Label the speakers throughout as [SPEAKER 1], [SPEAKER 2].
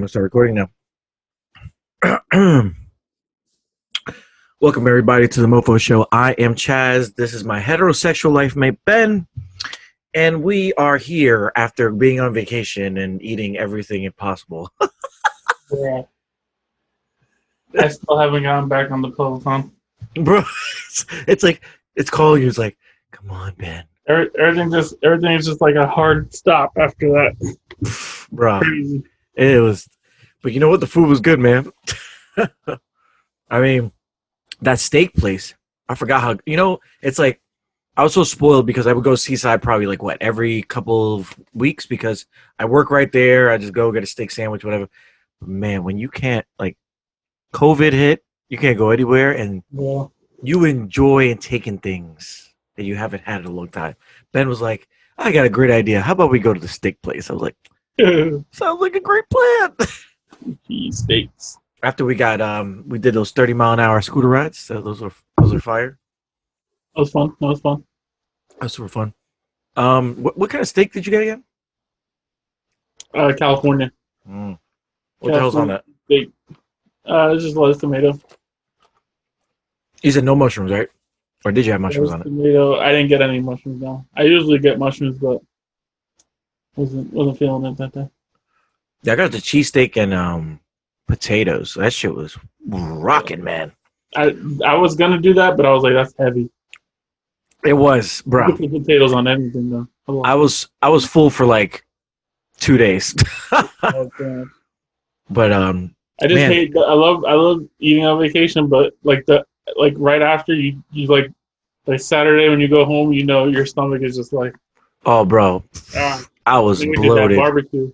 [SPEAKER 1] gonna start recording now. Welcome everybody to the Mofo Show. I am Chaz. This is my heterosexual life mate Ben, and we are here after being on vacation and eating everything impossible.
[SPEAKER 2] Yeah. I still haven't gotten back on the Peloton.
[SPEAKER 1] Bro, it's like it's calling you. It's like, come on, Ben.
[SPEAKER 2] Everything is just like a hard stop after that.
[SPEAKER 1] Bro,
[SPEAKER 2] Crazy.
[SPEAKER 1] it was, but you know what? The food was good, man. I mean, that steak place. I forgot how. It's like I was so spoiled because I would go Seaside probably like every couple of weeks because I work right there. I just go get a steak sandwich, whatever. But man, when you can't COVID hit, you can't go anywhere, and
[SPEAKER 2] Yeah.
[SPEAKER 1] you enjoy and taking things that you haven't had in a long time. Ben was like, I got a great idea. How about we go to the steak place? I was like, sounds like a great plan.
[SPEAKER 2] Cheese steaks.
[SPEAKER 1] After we did those 30-mile-an-hour scooter rides. So those are fire.
[SPEAKER 2] That was fun.
[SPEAKER 1] That was super fun. What kind of steak did you get again?
[SPEAKER 2] California.
[SPEAKER 1] What the hell's on that?
[SPEAKER 2] Steak. It's just lettuce, tomato.
[SPEAKER 1] You said no mushrooms, right? Or did you have mushrooms on it?
[SPEAKER 2] Tomato. I didn't get any mushrooms though. I usually get mushrooms, but wasn't feeling it that day.
[SPEAKER 1] Yeah, I got the cheesesteak and potatoes. That shit was rocking, man.
[SPEAKER 2] I was gonna do that, but I was like, that's heavy.
[SPEAKER 1] It was, bro.
[SPEAKER 2] You can put potatoes on anything though.
[SPEAKER 1] I was full for like 2 days.
[SPEAKER 2] Oh, God.
[SPEAKER 1] But
[SPEAKER 2] I just hate. I love eating on vacation, but like right after you like Saturday when you go home, your stomach is just like.
[SPEAKER 1] Oh, bro, I was bloated.
[SPEAKER 2] That barbecue.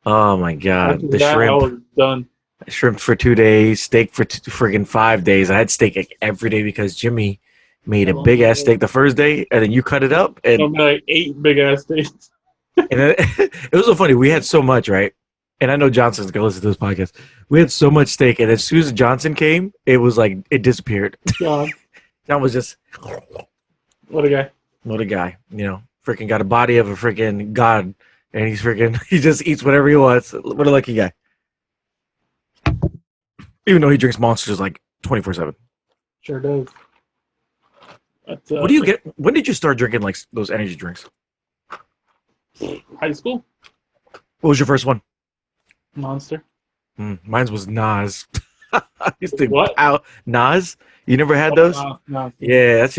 [SPEAKER 1] Oh my God,
[SPEAKER 2] after
[SPEAKER 1] the
[SPEAKER 2] that,
[SPEAKER 1] shrimp.
[SPEAKER 2] I was done.
[SPEAKER 1] Shrimp for 2 days, steak for friggin' 5 days. I had steak every day because Jimmy made a big ass steak the first day, and then you cut it up, and
[SPEAKER 2] like 8 big ass steaks.
[SPEAKER 1] and then, it was so funny. We had so much, right? And I know Johnson's gonna listen to this podcast. We had so much steak, and as soon as Johnson came, it was like it disappeared.
[SPEAKER 2] God.
[SPEAKER 1] John was just
[SPEAKER 2] What a guy.
[SPEAKER 1] what a guy, freaking got a body of a freaking god, and he just eats whatever he wants. What a lucky guy. Even though he drinks monsters like 24/7.
[SPEAKER 2] Sure does.
[SPEAKER 1] What do you get? When did you start drinking like those energy drinks?
[SPEAKER 2] High school?
[SPEAKER 1] What was your first one?
[SPEAKER 2] Monster.
[SPEAKER 1] Mine was Nas. I used to
[SPEAKER 2] What?
[SPEAKER 1] Nas? You never had those?
[SPEAKER 2] No.
[SPEAKER 1] Yeah, that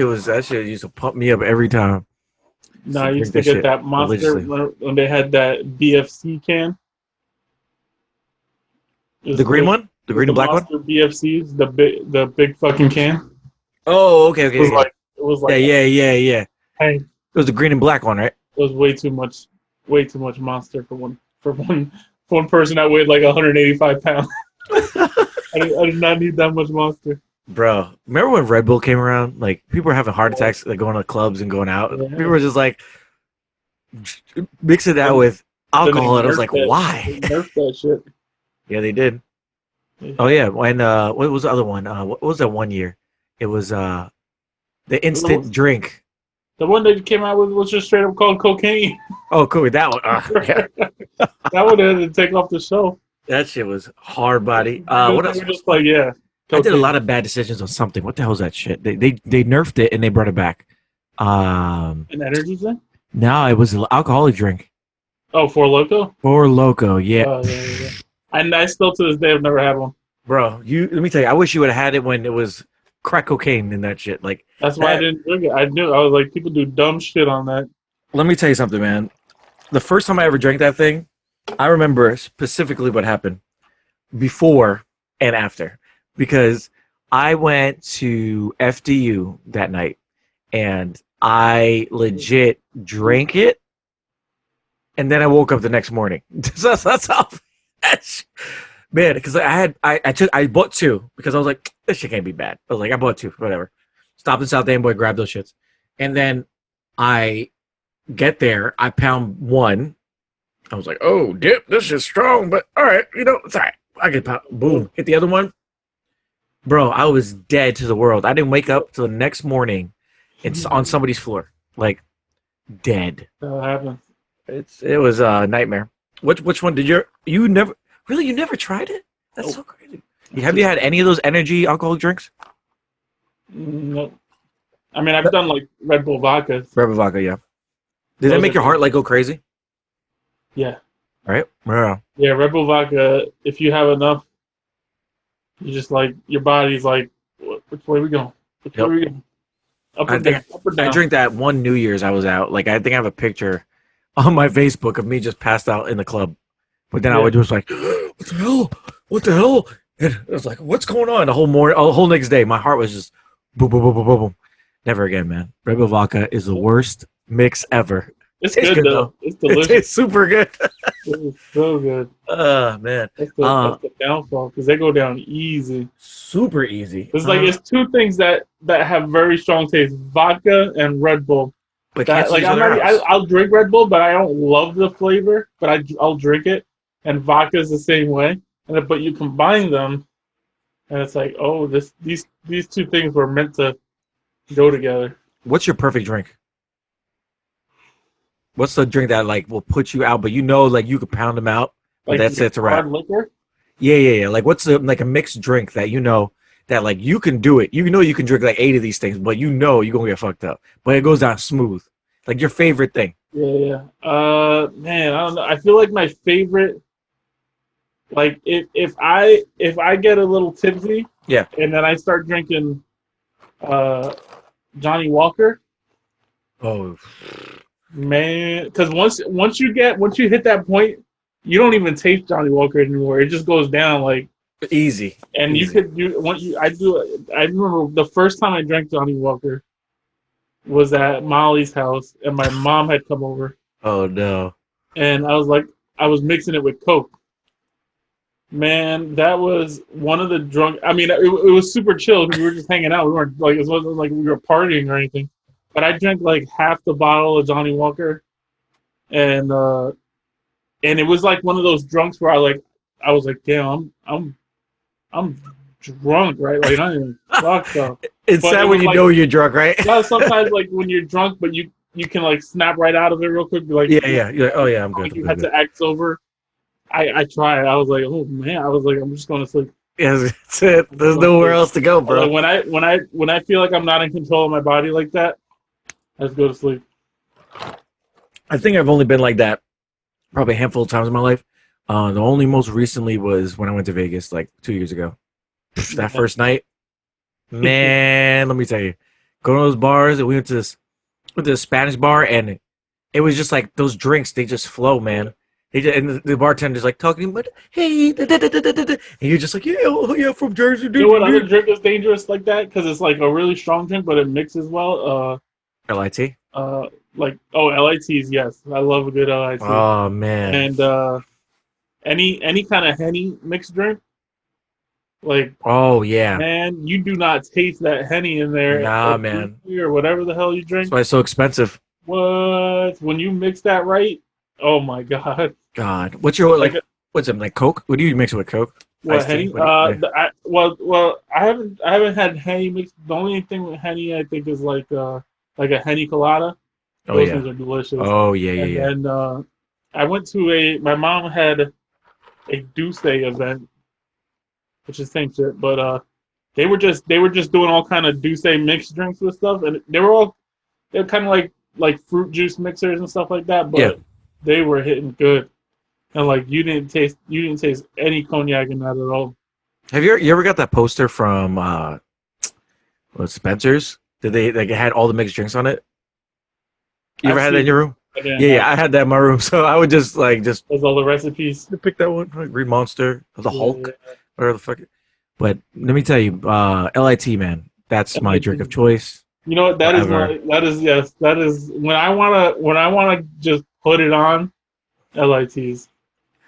[SPEAKER 1] shit used to pump me up every time.
[SPEAKER 2] No, I used to get that Monster when they had that BFC can.
[SPEAKER 1] The green one? The green and black one?
[SPEAKER 2] BFCs, the big fucking can.
[SPEAKER 1] Oh, okay.
[SPEAKER 2] It was like
[SPEAKER 1] Yeah.
[SPEAKER 2] Hey,
[SPEAKER 1] it was the green and black one, right?
[SPEAKER 2] It was way too much Monster for one person that weighed like 185 pounds. I did not need that much Monster.
[SPEAKER 1] Bro, remember when Red Bull came around? Like, people were having heart attacks, like going to clubs and going out. Yeah. People were just like mixing that with alcohol, and I was like, why?
[SPEAKER 2] They nerfed that shit.
[SPEAKER 1] Yeah, they did. Oh yeah, when what was the other one? What was that one year? It was the instant drink.
[SPEAKER 2] The one that came out with was just straight up called cocaine.
[SPEAKER 1] Oh, cool. That one. Yeah.
[SPEAKER 2] That one had to take off the shelf.
[SPEAKER 1] That shit was hard body. What else?
[SPEAKER 2] Just like, yeah.
[SPEAKER 1] Cocaine. I did a lot of bad decisions on something. What the hell is that shit? They nerfed it and they brought it back.
[SPEAKER 2] An energy thing?
[SPEAKER 1] No, it was an alcoholic drink.
[SPEAKER 2] Oh, Four Loko?
[SPEAKER 1] Four Loko, yeah.
[SPEAKER 2] Oh, yeah. And I still to this day have never had one.
[SPEAKER 1] Bro, let me tell you, I wish you would have had it when it was crack cocaine in that shit. Like,
[SPEAKER 2] that's why I didn't drink it. I was like, people do dumb shit on that.
[SPEAKER 1] Let me tell you something, man. The first time I ever drank that thing, I remember specifically what happened before and after. Because I went to FDU that night and I legit drank it, and then I woke up the next morning. That's how. Man, because I bought 2 because I was like, this shit can't be bad. I was like, I bought 2, whatever. Stopped in South Amboy, grabbed those shits, and then I get there, I pound 1. I was like, oh, dip, this is strong, but all right, it's all right. I get pound, boom, hit the other one. Bro, I was dead to the world. I didn't wake up till the next morning. It's on somebody's floor, like dead.
[SPEAKER 2] That happens.
[SPEAKER 1] It was a nightmare. Which one did you never? Really, you never tried it? That's
[SPEAKER 2] Nope.
[SPEAKER 1] so crazy. Have you had any of those energy alcoholic drinks?
[SPEAKER 2] No. I mean, I've done like Red Bull vodka.
[SPEAKER 1] Rebel vodka, yeah. Did that
[SPEAKER 2] Those
[SPEAKER 1] make
[SPEAKER 2] are
[SPEAKER 1] your heart
[SPEAKER 2] good.
[SPEAKER 1] like go crazy?
[SPEAKER 2] Yeah.
[SPEAKER 1] Right? Yeah.
[SPEAKER 2] Yeah, Red Bull vodka, if you have enough, you just like, your body's like, which way we going? Which way
[SPEAKER 1] Yep.
[SPEAKER 2] we going? Up
[SPEAKER 1] I
[SPEAKER 2] or
[SPEAKER 1] think
[SPEAKER 2] down? Up or
[SPEAKER 1] I
[SPEAKER 2] down?
[SPEAKER 1] drank that one New Year's I was out. Like I think I have a picture on my Facebook of me just passed out in the club. But then I
[SPEAKER 2] Yeah.
[SPEAKER 1] was just like, what the hell? What the hell? And I was like, what's going on? The whole morning, the whole next day, my heart was just boom, boom, boom, boom, boom, boom. Never again, man. Red Bull vodka is the worst mix ever.
[SPEAKER 2] It's
[SPEAKER 1] Tastes
[SPEAKER 2] good
[SPEAKER 1] good
[SPEAKER 2] though.
[SPEAKER 1] though.
[SPEAKER 2] It's
[SPEAKER 1] It
[SPEAKER 2] delicious.
[SPEAKER 1] tastes super good.
[SPEAKER 2] It is so good.
[SPEAKER 1] Man.
[SPEAKER 2] That's the downfall because they go down easy.
[SPEAKER 1] Super easy.
[SPEAKER 2] It's like it's two things that have very strong taste: vodka and Red Bull.
[SPEAKER 1] But
[SPEAKER 2] That
[SPEAKER 1] cancel
[SPEAKER 2] like
[SPEAKER 1] each
[SPEAKER 2] I'm
[SPEAKER 1] other
[SPEAKER 2] not.
[SPEAKER 1] out.
[SPEAKER 2] I'll drink Red Bull, but I don't love the flavor. But I'll drink it, and vodka is the same way. But you combine them, and it's like, oh, these two things were meant to go together.
[SPEAKER 1] What's your perfect drink? What's the drink that like will put you out, but you know, like you could pound them out, but
[SPEAKER 2] Like
[SPEAKER 1] that's it, it's a wrap.
[SPEAKER 2] hard liquor.
[SPEAKER 1] Yeah. Like what's like a mixed drink that you know that like you can do it. You know you can drink like 8 of these things, but you know you're gonna get fucked up. But it goes down smooth. Like your favorite thing.
[SPEAKER 2] Yeah. Man, I don't know. I feel like my favorite, like if I get a little tipsy,
[SPEAKER 1] Yeah.
[SPEAKER 2] and then I start drinking, uh, Johnny Walker.
[SPEAKER 1] Oh,
[SPEAKER 2] Man, because once you hit that point, you don't even taste Johnny Walker anymore. It just goes down like,
[SPEAKER 1] easy.
[SPEAKER 2] and you
[SPEAKER 1] Easy.
[SPEAKER 2] could do what you I do. I remember the first time I drank Johnny Walker was at Molly's house, and my mom had come over,
[SPEAKER 1] Oh no.
[SPEAKER 2] and I was mixing it with Coke. Man, that was one of the drunk. I mean, it was super chill because we were just hanging out. We weren't like it wasn't like we were partying or anything. But I drank like half the bottle of Johnny Walker, and it was like one of those drunks where I was like, damn, I'm drunk, right? Like not even fucked up.
[SPEAKER 1] It's
[SPEAKER 2] But
[SPEAKER 1] sad
[SPEAKER 2] it
[SPEAKER 1] when
[SPEAKER 2] was
[SPEAKER 1] you
[SPEAKER 2] like,
[SPEAKER 1] know you're drunk, right?
[SPEAKER 2] yeah, sometimes like when you're drunk, but you can like snap right out of it real quick. Be like,
[SPEAKER 1] Yeah. You're like, oh yeah, I'm good.
[SPEAKER 2] like
[SPEAKER 1] I'm
[SPEAKER 2] you
[SPEAKER 1] good,
[SPEAKER 2] had
[SPEAKER 1] good.
[SPEAKER 2] to act sober. I tried. I was like, oh man. I was like, I'm just going to sleep.
[SPEAKER 1] Yeah, that's it.
[SPEAKER 2] I'm just
[SPEAKER 1] There's
[SPEAKER 2] going to
[SPEAKER 1] nowhere
[SPEAKER 2] sleep.
[SPEAKER 1] else to go,
[SPEAKER 2] Like
[SPEAKER 1] bro.
[SPEAKER 2] when I feel like I'm not in control of my body like that, I just go to sleep.
[SPEAKER 1] I think I've only been like that probably a handful of times in my life. The only most recently was when I went to Vegas like 2 years ago. That first night, man, let me tell you, go to those bars. And we went to this Spanish bar, and it was just like those drinks. They just flow, man. And the bartender's like talking about, hey, and you're just like, yeah, oh yeah, from Jersey,
[SPEAKER 2] You know what other
[SPEAKER 1] dude.
[SPEAKER 2] drink is dangerous like that? Because it's like a really strong drink, but it mixes well.
[SPEAKER 1] LIT.
[SPEAKER 2] Like LITs. Yes, I love a good LIT.
[SPEAKER 1] Oh man.
[SPEAKER 2] And any kind of Henny mixed drink, like
[SPEAKER 1] Oh yeah.
[SPEAKER 2] man, you do not taste that Henny in there
[SPEAKER 1] Nah,
[SPEAKER 2] or
[SPEAKER 1] man.
[SPEAKER 2] whiskey or whatever the hell you
[SPEAKER 1] That's
[SPEAKER 2] drink.
[SPEAKER 1] why it's so expensive.
[SPEAKER 2] What when you mix that right? Oh my god!
[SPEAKER 1] God, what's your
[SPEAKER 2] Like
[SPEAKER 1] like? What's it like? Coke? What do you mix it with? Coke?
[SPEAKER 2] what
[SPEAKER 1] Iced tea?
[SPEAKER 2] Henny?
[SPEAKER 1] What do you, yeah.
[SPEAKER 2] Well, I haven't had Henny mixed. The only thing with Henny I think is like a Henny colada.
[SPEAKER 1] Oh
[SPEAKER 2] Those
[SPEAKER 1] yeah.
[SPEAKER 2] things are delicious.
[SPEAKER 1] Oh yeah, yeah,
[SPEAKER 2] And
[SPEAKER 1] yeah.
[SPEAKER 2] then I went to my mom had a Douce event, which is the same shit, but they were just doing all kind of Douce mixed drinks with stuff, and they're kind of like fruit juice mixers and stuff like that, but
[SPEAKER 1] Yeah.
[SPEAKER 2] they were hitting good, and like you didn't taste any cognac in that at all.
[SPEAKER 1] Have you ever got that poster from Spencer's? Did they like it had all the mixed drinks on it? You ever
[SPEAKER 2] I've
[SPEAKER 1] had that in
[SPEAKER 2] seen
[SPEAKER 1] your room?
[SPEAKER 2] it,
[SPEAKER 1] Yeah, I had that in my room. So I would just
[SPEAKER 2] there's all the recipes.
[SPEAKER 1] pick that one, like Green Monster, the Hulk,
[SPEAKER 2] Yeah.
[SPEAKER 1] whatever the fuck. But let me tell you, LIT man, that's my drink of choice
[SPEAKER 2] You know what?
[SPEAKER 1] forever.
[SPEAKER 2] That is when I wanna just put it on LITs.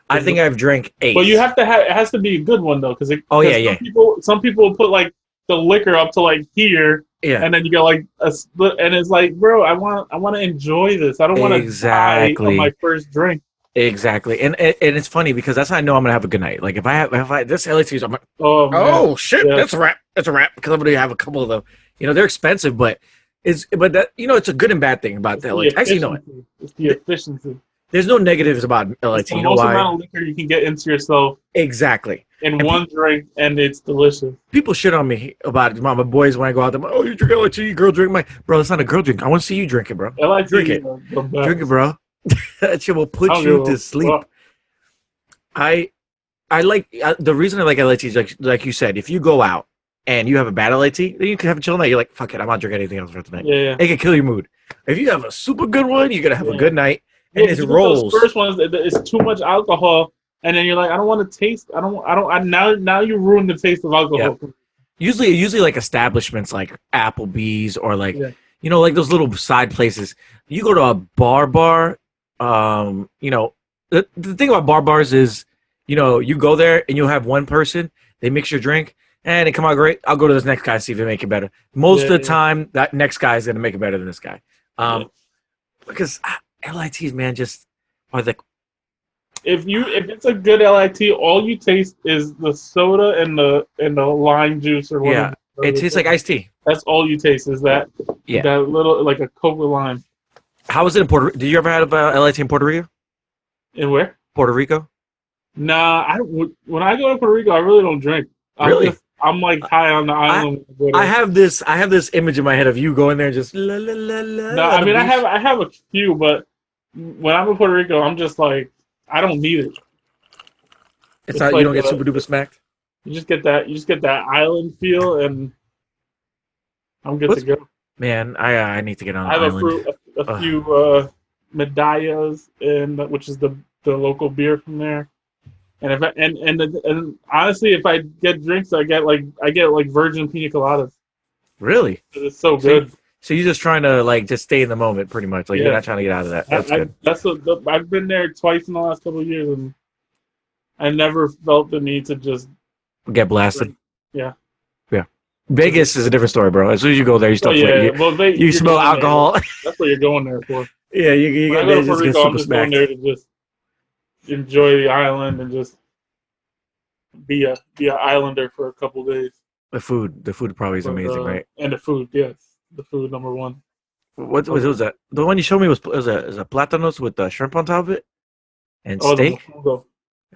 [SPEAKER 1] I think I've drank 8.
[SPEAKER 2] But you have to have it has to be a good one though, because
[SPEAKER 1] Oh yeah, yeah,
[SPEAKER 2] some people will put like the liquor up to like here,
[SPEAKER 1] yeah.
[SPEAKER 2] and then you got like a split, and it's like, bro, I want to enjoy this. I don't want to die on my
[SPEAKER 1] Exactly.
[SPEAKER 2] first drink.
[SPEAKER 1] Exactly, and it's funny because that's how I know I'm gonna have a good night. Like if I this LATs, I'm like,
[SPEAKER 2] Oh man,
[SPEAKER 1] oh shit,
[SPEAKER 2] yeah.
[SPEAKER 1] that's a wrap. That's a wrap because I'm gonna have a couple of them. You know, they're expensive, but that it's a good and bad thing about
[SPEAKER 2] It's
[SPEAKER 1] that.
[SPEAKER 2] the
[SPEAKER 1] Like actually, you know what?
[SPEAKER 2] efficiency. It's the efficiency.
[SPEAKER 1] There's no negatives about
[SPEAKER 2] It's
[SPEAKER 1] LIT.
[SPEAKER 2] the
[SPEAKER 1] You know
[SPEAKER 2] most
[SPEAKER 1] why?
[SPEAKER 2] amount of liquor you can get into yourself
[SPEAKER 1] Exactly.
[SPEAKER 2] in
[SPEAKER 1] And
[SPEAKER 2] one drink, and it's delicious.
[SPEAKER 1] people shit on me about my boys when I go out there. Oh, you drink LIT, girl drink my bro. It's not a girl drink. I want to see you drink it, bro.
[SPEAKER 2] LIT
[SPEAKER 1] Drink
[SPEAKER 2] is
[SPEAKER 1] it,
[SPEAKER 2] the best.
[SPEAKER 1] drink it, bro. That shit will
[SPEAKER 2] I
[SPEAKER 1] put
[SPEAKER 2] don't
[SPEAKER 1] you
[SPEAKER 2] give
[SPEAKER 1] to
[SPEAKER 2] a
[SPEAKER 1] sleep.
[SPEAKER 2] fuck.
[SPEAKER 1] I like the reason I like LIT is like you said. If you go out and you have a bad LIT, then you can have a chill night. You're like, fuck it, I'm not drinking anything else for tonight.
[SPEAKER 2] Yeah.
[SPEAKER 1] It can kill your mood. If you have a super good one, you're gonna have a
[SPEAKER 2] Yeah.
[SPEAKER 1] good night,
[SPEAKER 2] Yeah,
[SPEAKER 1] and it
[SPEAKER 2] you get those
[SPEAKER 1] rolls.
[SPEAKER 2] first ones, it's too much alcohol, and then you're like, I don't want to taste. Now you ruin the taste of alcohol.
[SPEAKER 1] Yeah. Usually like establishments like Applebee's or like
[SPEAKER 2] Yeah.
[SPEAKER 1] like those little side places. You go to a bar, the thing about bars is, you go there and you'll have one person, they mix your drink and it come out great. I'll go to this next guy and see if they make it better. Most of the time, that next guy is gonna make it better than this guy. Because LITs, man, just are the
[SPEAKER 2] If it's a good LIT, all you taste is the soda and the lime juice or whatever.
[SPEAKER 1] it tastes like iced tea.
[SPEAKER 2] That's all you taste is that that little like a Coke with lime.
[SPEAKER 1] How was it in Puerto Rico? Did you ever have LIT in Puerto Rico?
[SPEAKER 2] And where?
[SPEAKER 1] Puerto Rico?
[SPEAKER 2] Nah, I don't. When I go to Puerto Rico, I really don't drink. I'm like high on the island.
[SPEAKER 1] I have this image in my head of you going there and just la la la la.
[SPEAKER 2] No, I mean I have a few, but when I'm in Puerto Rico, I'm just like I don't need it.
[SPEAKER 1] It's not like, you don't get super duper smacked.
[SPEAKER 2] You just get that island feel, and I'm good to go.
[SPEAKER 1] Man, I need to get on.
[SPEAKER 2] I have a few medallas, which is the local beer from there. And and honestly, if I get drinks, I get like virgin pina coladas.
[SPEAKER 1] Really?
[SPEAKER 2] It's so good.
[SPEAKER 1] So you're just trying to like just stay in the moment, pretty much. Like you're not trying to get out of that. That's good.
[SPEAKER 2] I've been there twice in the last couple of years, and I never felt the need to just
[SPEAKER 1] get blasted.
[SPEAKER 2] Yeah.
[SPEAKER 1] Vegas is a different story, bro. As soon as you go there, you start. You smell alcohol.
[SPEAKER 2] That's what you're going there for.
[SPEAKER 1] Yeah, you get there just get super smacked.
[SPEAKER 2] Going there to just enjoy the island and just be a islander for a couple of days.
[SPEAKER 1] The food probably is amazing, right?
[SPEAKER 2] And the food, yes, the food number one.
[SPEAKER 1] What was that? The one you showed me was a platanos with shrimp on top of it and steak.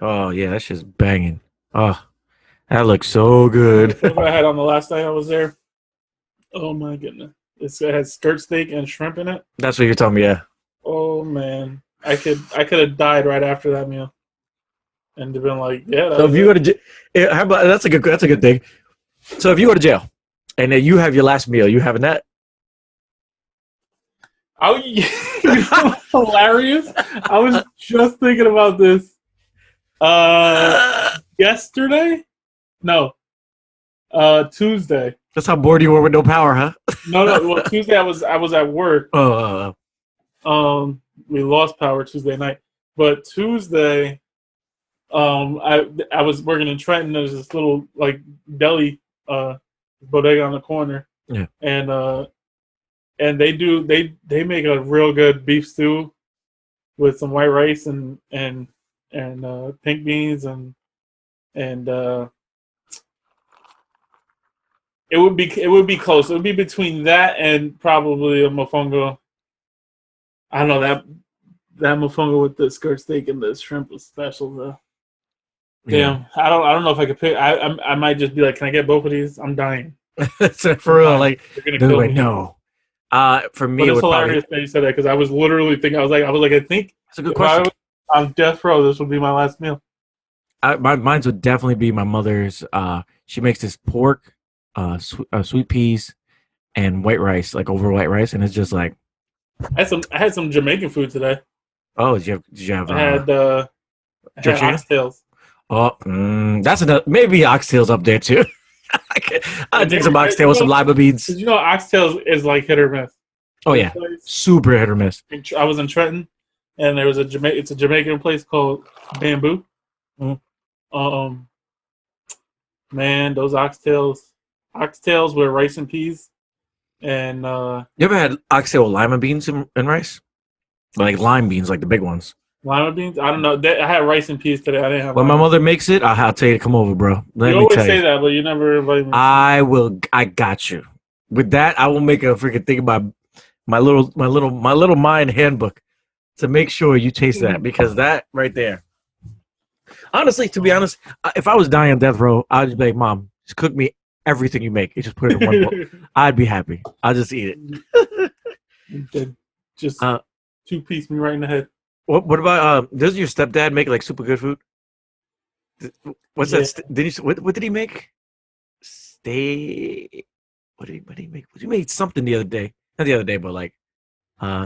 [SPEAKER 1] Oh yeah, that's just banging. Oh, that looks so good.
[SPEAKER 2] That's what I had on the last night I was there. Oh my goodness, it has skirt steak and shrimp in it.
[SPEAKER 1] That's what you're telling me, yeah.
[SPEAKER 2] Oh man, I could have died right after that meal, and they've been like, yeah.
[SPEAKER 1] So if you go to how about that's a good thing. So if you go to jail, and then you have your last meal, you having that?
[SPEAKER 2] You know what's hilarious? I was just thinking about this yesterday. No, Tuesday.
[SPEAKER 1] That's how bored you were with no power, huh?
[SPEAKER 2] No. Well, Tuesday I was at work. We lost power Tuesday night, but Tuesday, I was working in Trenton. There's this little like deli, bodega on the corner.
[SPEAKER 1] Yeah.
[SPEAKER 2] And they make a real good beef stew with some white rice and pink beans and it would be close. It would be between that and probably a mofongo. I don't know, that mofongo with the skirt steak and the shrimp was special though. Damn, I don't know if I could pick. I might just be like, can I get both of these? I'm dying.
[SPEAKER 1] For real, like
[SPEAKER 2] they're gonna kill me.
[SPEAKER 1] No. For me,
[SPEAKER 2] but it's hilarious that you said that because I was literally thinking. I was like, I think
[SPEAKER 1] it's a good question.
[SPEAKER 2] On death row, this would be my last meal.
[SPEAKER 1] Mine would definitely be my mother's. She makes this pork, sweet peas, and white rice, like over white rice, and it's just like.
[SPEAKER 2] I had some Jamaican food today.
[SPEAKER 1] Oh, did you have?
[SPEAKER 2] I had oxtails.
[SPEAKER 1] Oh, that's another. Maybe oxtails up there too. I take some oxtail with some lima beans.
[SPEAKER 2] You know, oxtails is like hit or miss.
[SPEAKER 1] Oh yeah, super hit or miss.
[SPEAKER 2] I was in Trenton, and there was it's a Jamaican place called Bamboo.
[SPEAKER 1] Mm-hmm.
[SPEAKER 2] Man, those oxtails with rice and peas, and
[SPEAKER 1] you ever had oxtail with lima beans and rice, like lime beans, like the big ones?
[SPEAKER 2] Lima beans? I don't know. I had rice and peas today. I didn't have.
[SPEAKER 1] When my mother makes it, I'll tell you to come over, bro.
[SPEAKER 2] You always say that, but you never invite me.
[SPEAKER 1] I will. I got you. With that, I will make a freaking thing about my little mind handbook to make sure you taste that, because that right there. Honestly, to be honest, if I was dying on death row, I'd just be like, Mom, just cook me everything you make and just put it in one bowl. I'd be happy. I'll just eat it.
[SPEAKER 2] Just
[SPEAKER 1] Uh,
[SPEAKER 2] two-piece me right in the head.
[SPEAKER 1] what about does your stepdad make like super good food? What's
[SPEAKER 2] Yeah.
[SPEAKER 1] that? Did he? What did he make? Stay. What did he make? He made something the other day. Not the other day, but like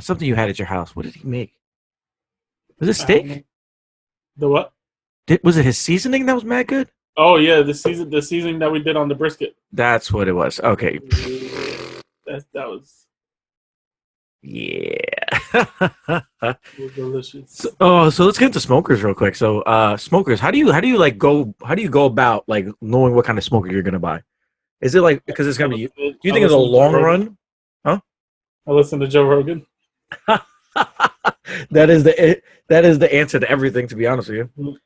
[SPEAKER 1] something you had at your house. What did he make? Was it
[SPEAKER 2] I don't know.
[SPEAKER 1] steak?
[SPEAKER 2] The what?
[SPEAKER 1] Was it his seasoning that was mad good?
[SPEAKER 2] Oh yeah, the seasoning that we did on the brisket.
[SPEAKER 1] That's what it was. Okay.
[SPEAKER 2] That was
[SPEAKER 1] Yeah.
[SPEAKER 2] delicious.
[SPEAKER 1] So let's get into smokers real quick. So smokers, how do you go about like knowing what kind of smoker you're gonna buy? Is it like because it's gonna be? Do you think it's a long run? Huh?
[SPEAKER 2] I listen to Joe Rogan.
[SPEAKER 1] that is the answer to everything. To be honest with you,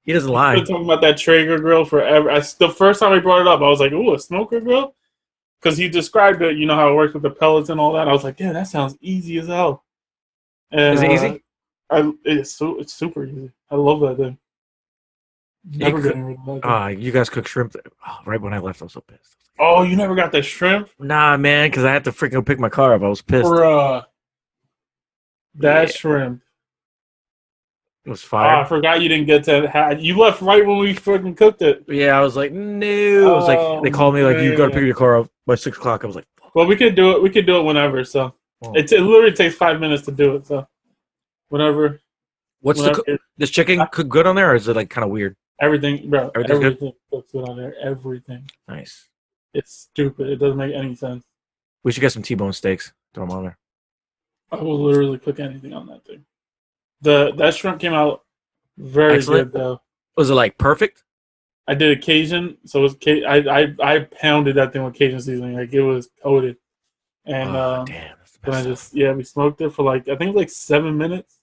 [SPEAKER 1] he doesn't lie.
[SPEAKER 2] I've been talking about that Traeger grill forever. The first time he brought it up, I was like, "Ooh, a smoker grill," because he described it. You know how it works with the pellets and all that. I was like, "Yeah, that sounds easy as hell." And,
[SPEAKER 1] Is it easy?
[SPEAKER 2] It's super easy. I love that thing. Never getting rid of that thing.
[SPEAKER 1] You guys cook shrimp. Right when I left, I was so pissed.
[SPEAKER 2] Oh, you never got the shrimp?
[SPEAKER 1] Nah, man, because I had to freaking go pick my car up. I was pissed.
[SPEAKER 2] Bruh. That shrimp.
[SPEAKER 1] It was
[SPEAKER 2] Oh,
[SPEAKER 1] fire.
[SPEAKER 2] I forgot you didn't get to. You left right when we freaking cooked it.
[SPEAKER 1] Yeah, I was like, no. I was like, they called me like, you got to pick your car up by 6 o'clock. I was like, fuck.
[SPEAKER 2] Well, we could do it. We could do it whenever. So it literally takes 5 minutes to do it. So whenever.
[SPEAKER 1] Does chicken cook good on there, or is it like kind of weird?
[SPEAKER 2] Everything, bro.
[SPEAKER 1] Everything's
[SPEAKER 2] Everything cooks good on there. Everything.
[SPEAKER 1] Nice.
[SPEAKER 2] It's stupid. It doesn't make any sense.
[SPEAKER 1] We should get some T-bone steaks. Throw them on there.
[SPEAKER 2] I will literally cook anything on that thing. That shrimp came out very
[SPEAKER 1] Excellent.
[SPEAKER 2] good though.
[SPEAKER 1] Was it like perfect?
[SPEAKER 2] I did a Cajun, so it was I pounded that thing with Cajun seasoning, like it was coated. And
[SPEAKER 1] damn, that's the
[SPEAKER 2] then
[SPEAKER 1] best
[SPEAKER 2] we smoked it for like I think like 7 minutes.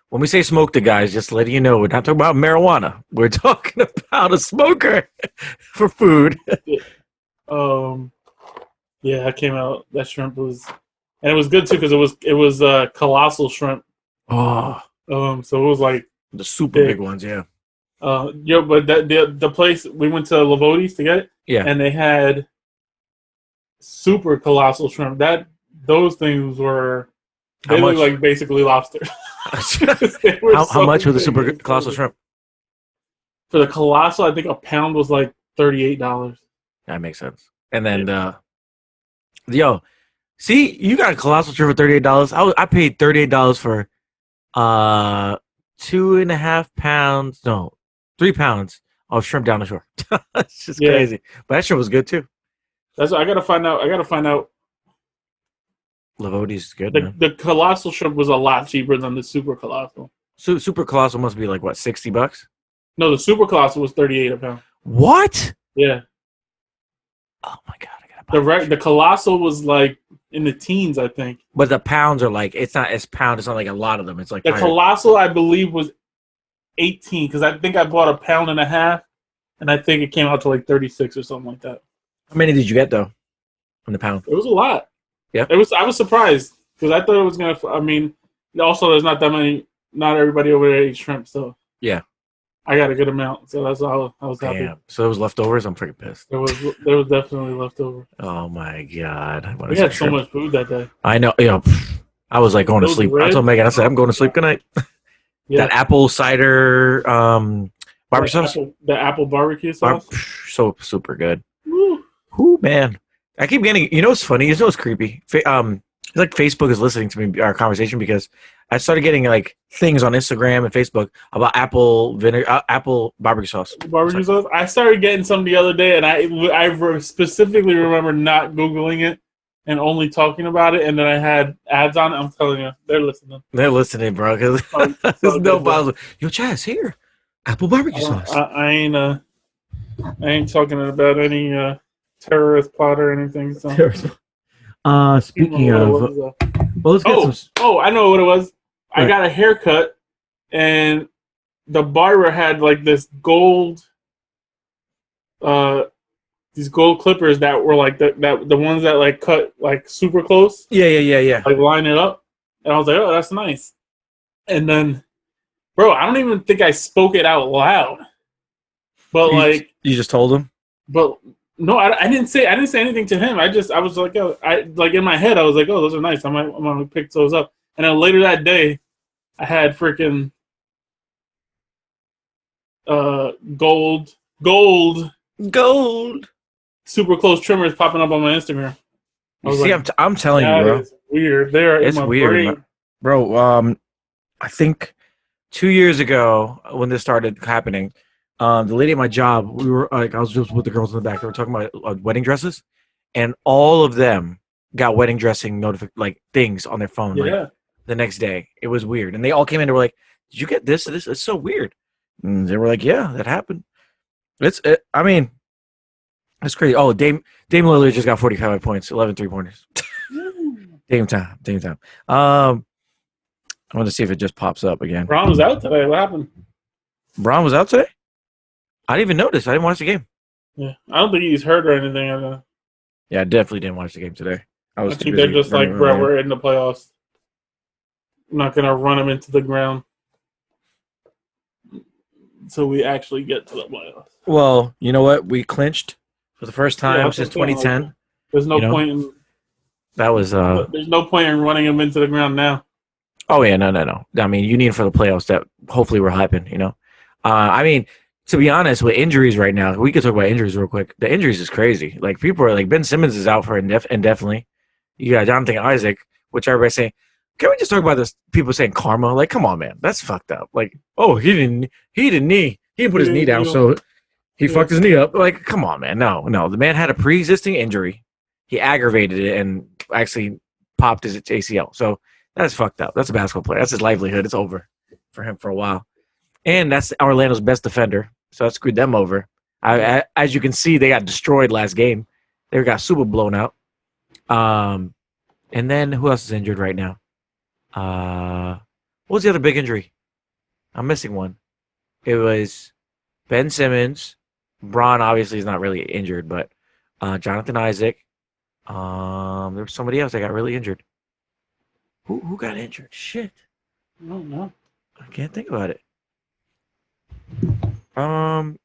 [SPEAKER 1] When we say smoke the guys, just letting you know, we're not talking about marijuana. We're talking about a smoker for food.
[SPEAKER 2] Yeah, it came out. That shrimp was, and it was good too because it was colossal shrimp.
[SPEAKER 1] Oh,
[SPEAKER 2] So it was like
[SPEAKER 1] the super big ones, yeah.
[SPEAKER 2] But the place we went to Lavodi's to get it,
[SPEAKER 1] Yeah,
[SPEAKER 2] and they had super colossal shrimp. Those things were they look like basically lobster.
[SPEAKER 1] How much were the super colossal shrimp?
[SPEAKER 2] For the colossal, I think a pound was like $38.
[SPEAKER 1] That makes sense. And then, yo, see, you got a colossal shrimp for $38. I paid $38 for 2.5 pounds, no, 3 pounds of shrimp down the shore. It's just crazy. But that shrimp was good too.
[SPEAKER 2] That's what I gotta find out.
[SPEAKER 1] Lavodi's is good.
[SPEAKER 2] The colossal shrimp was a lot cheaper than the super colossal.
[SPEAKER 1] So super colossal must be like what, $60?
[SPEAKER 2] No, the super colossal was $38 a pound.
[SPEAKER 1] What?
[SPEAKER 2] Yeah.
[SPEAKER 1] Oh my god, I gotta buy
[SPEAKER 2] the colossal was like in the teens, I think.
[SPEAKER 1] But the pounds are like it's not like a lot of them. It's like
[SPEAKER 2] the colossal, I believe, was 18 because I think I bought a pound and a half, and I think it came out to like 36 or something like that.
[SPEAKER 1] How many did you get though? On the pound?
[SPEAKER 2] It was a lot.
[SPEAKER 1] Yeah.
[SPEAKER 2] I was surprised because I thought it was gonna. I mean, also there's not that many. Not everybody over there eats shrimp, so
[SPEAKER 1] yeah.
[SPEAKER 2] I got a good amount, so that's all I was happy.
[SPEAKER 1] Damn. So there was leftovers. I'm freaking pissed.
[SPEAKER 2] There was definitely leftover.
[SPEAKER 1] Oh my god.
[SPEAKER 2] We had so much food that day.
[SPEAKER 1] I know. Yeah. I was like going to sleep. I told Megan, I said, I'm going to sleep. Good night. Yeah. That apple cider barbecue sauce.
[SPEAKER 2] The apple barbecue sauce.
[SPEAKER 1] So super good. Whoo, man. I keep getting. You know what's funny? You know what's creepy? It's like Facebook is listening to me our conversation because I started getting like things on Instagram and Facebook about apple barbecue sauce.
[SPEAKER 2] Barbecue sauce. I started getting some the other day, and I specifically remember not Googling it and only talking about it, and then I had ads on it. I'm telling you, they're listening.
[SPEAKER 1] They're listening, bro. Because there's no problem. Yo, Chaz, here, apple barbecue sauce.
[SPEAKER 2] I ain't talking about any terrorist plot or anything. So.
[SPEAKER 1] Speaking of, well, let's get some.
[SPEAKER 2] Oh, I know what it was. I got a haircut, and the barber had like this gold, these gold clippers that were like the ones that like cut like super close.
[SPEAKER 1] Yeah.
[SPEAKER 2] Like line it up, and I was like, oh, that's nice. And then, bro, I don't even think I spoke it out loud. But
[SPEAKER 1] you just told him.
[SPEAKER 2] but no, I didn't say anything to him. I was like, oh, I like in my head, I was like, oh, those are nice. I'm gonna pick those up. And then later that day, I had freaking gold super close trimmers popping up on my Instagram. I was
[SPEAKER 1] See,
[SPEAKER 2] like,
[SPEAKER 1] I'm telling you,
[SPEAKER 2] that
[SPEAKER 1] bro.
[SPEAKER 2] is weird. They are in
[SPEAKER 1] It's
[SPEAKER 2] my
[SPEAKER 1] weird,
[SPEAKER 2] brain.
[SPEAKER 1] bro. I think 2 years ago when this started happening, the lady at my job, we were like, I was just with the girls in the back. They were talking about wedding dresses, and all of them got wedding dressing like things on their phone, like
[SPEAKER 2] Yeah.
[SPEAKER 1] the next day. It was weird, and they all came in and were like, "Did you get this? This it's so weird." And they were like, "Yeah, that happened." I mean, it's crazy. Oh, Dame Lillard just got 45 points, 11 3-pointers. Dame time. I want to see if it just pops up again.
[SPEAKER 2] Braun was out today. What happened?
[SPEAKER 1] Braun was out today? I didn't even notice. I didn't watch the game.
[SPEAKER 2] Yeah, I don't think he's hurt or anything.
[SPEAKER 1] Yeah, I definitely didn't watch the game today.
[SPEAKER 2] I think they're just like, bro, we're in the playoffs. I'm not gonna run him into the ground, so we actually get to the playoffs.
[SPEAKER 1] Well, you know what? We clinched for the first time since 2010.
[SPEAKER 2] Like, there's no point in
[SPEAKER 1] that was.
[SPEAKER 2] There's no point in running him into the ground now.
[SPEAKER 1] Oh yeah, no. I mean, you need for the playoffs that hopefully we're hyping. I mean, to be honest, with injuries right now, we could talk about injuries real quick. The injuries is crazy. Like people are like Ben Simmons is out for indefinitely. You got Jonathan Isaac, which everybody's saying. Can we just talk about this? People saying karma. Like, come on, man, that's fucked up. Like, oh, he didn't put his knee down, so he fucked his knee up. Like, come on, man. No. The man had a pre-existing injury. He aggravated it and actually popped his ACL. So that's fucked up. That's a basketball player. That's his livelihood. It's over for him for a while. And that's Orlando's best defender. So that screwed them over. As you can see, they got destroyed last game. They got super blown out. And then who else is injured right now? What was the other big injury? I'm missing one. It was Ben Simmons. Braun obviously is not really injured, but Jonathan Isaac. There was somebody else that got really injured. Who got injured? Shit.
[SPEAKER 2] I don't know.
[SPEAKER 1] I can't think about it. While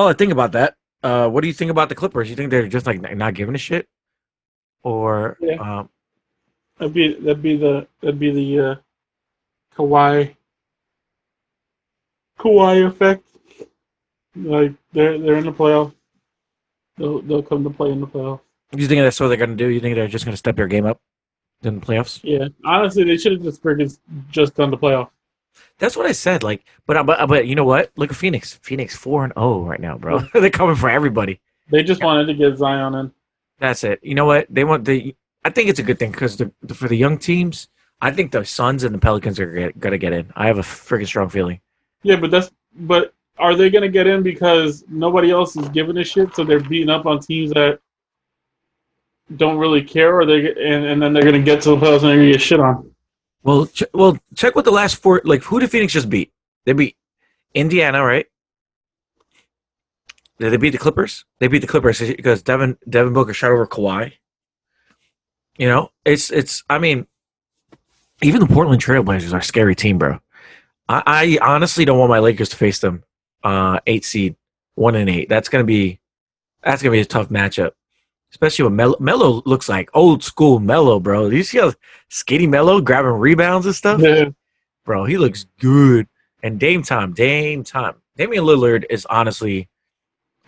[SPEAKER 1] I think about that, what do you think about the Clippers? You think they're just like not giving a shit, or
[SPEAKER 2] yeah. That'd be the Kawhi effect. Like they're in the playoffs. They'll come to play in the playoffs.
[SPEAKER 1] You think that's what they're gonna do? You think they're just gonna step their game up in the playoffs?
[SPEAKER 2] Yeah, honestly, they should have just done the playoffs.
[SPEAKER 1] That's what I said. Like, but you know what? Look at Phoenix. Phoenix 4-0 right now, bro. They're coming for everybody.
[SPEAKER 2] They just wanted to get Zion in.
[SPEAKER 1] That's it. You know what? I think it's a good thing because for the young teams, I think the Suns and the Pelicans are gonna get in. I have a freaking strong feeling.
[SPEAKER 2] Yeah, but are they gonna get in because nobody else is giving a shit? So they're beating up on teams that don't really care, or and then they're gonna get to the playoffs and they're gonna get shit on.
[SPEAKER 1] Well, check what the last four. Like, who did Phoenix just beat? They beat Indiana, right? Did they beat the Clippers? They beat the Clippers because Devin Booker shot over Kawhi. It's. I mean, even the Portland Trailblazers are a scary team, bro. I honestly don't want my Lakers to face them. 8 seed, 1-8. That's gonna be a tough matchup, especially when Melo looks like old school Melo, bro. Do you see how skinny Melo grabbing rebounds and stuff?
[SPEAKER 2] Yeah.
[SPEAKER 1] Bro, he looks good. And Dame time. Damian Lillard is honestly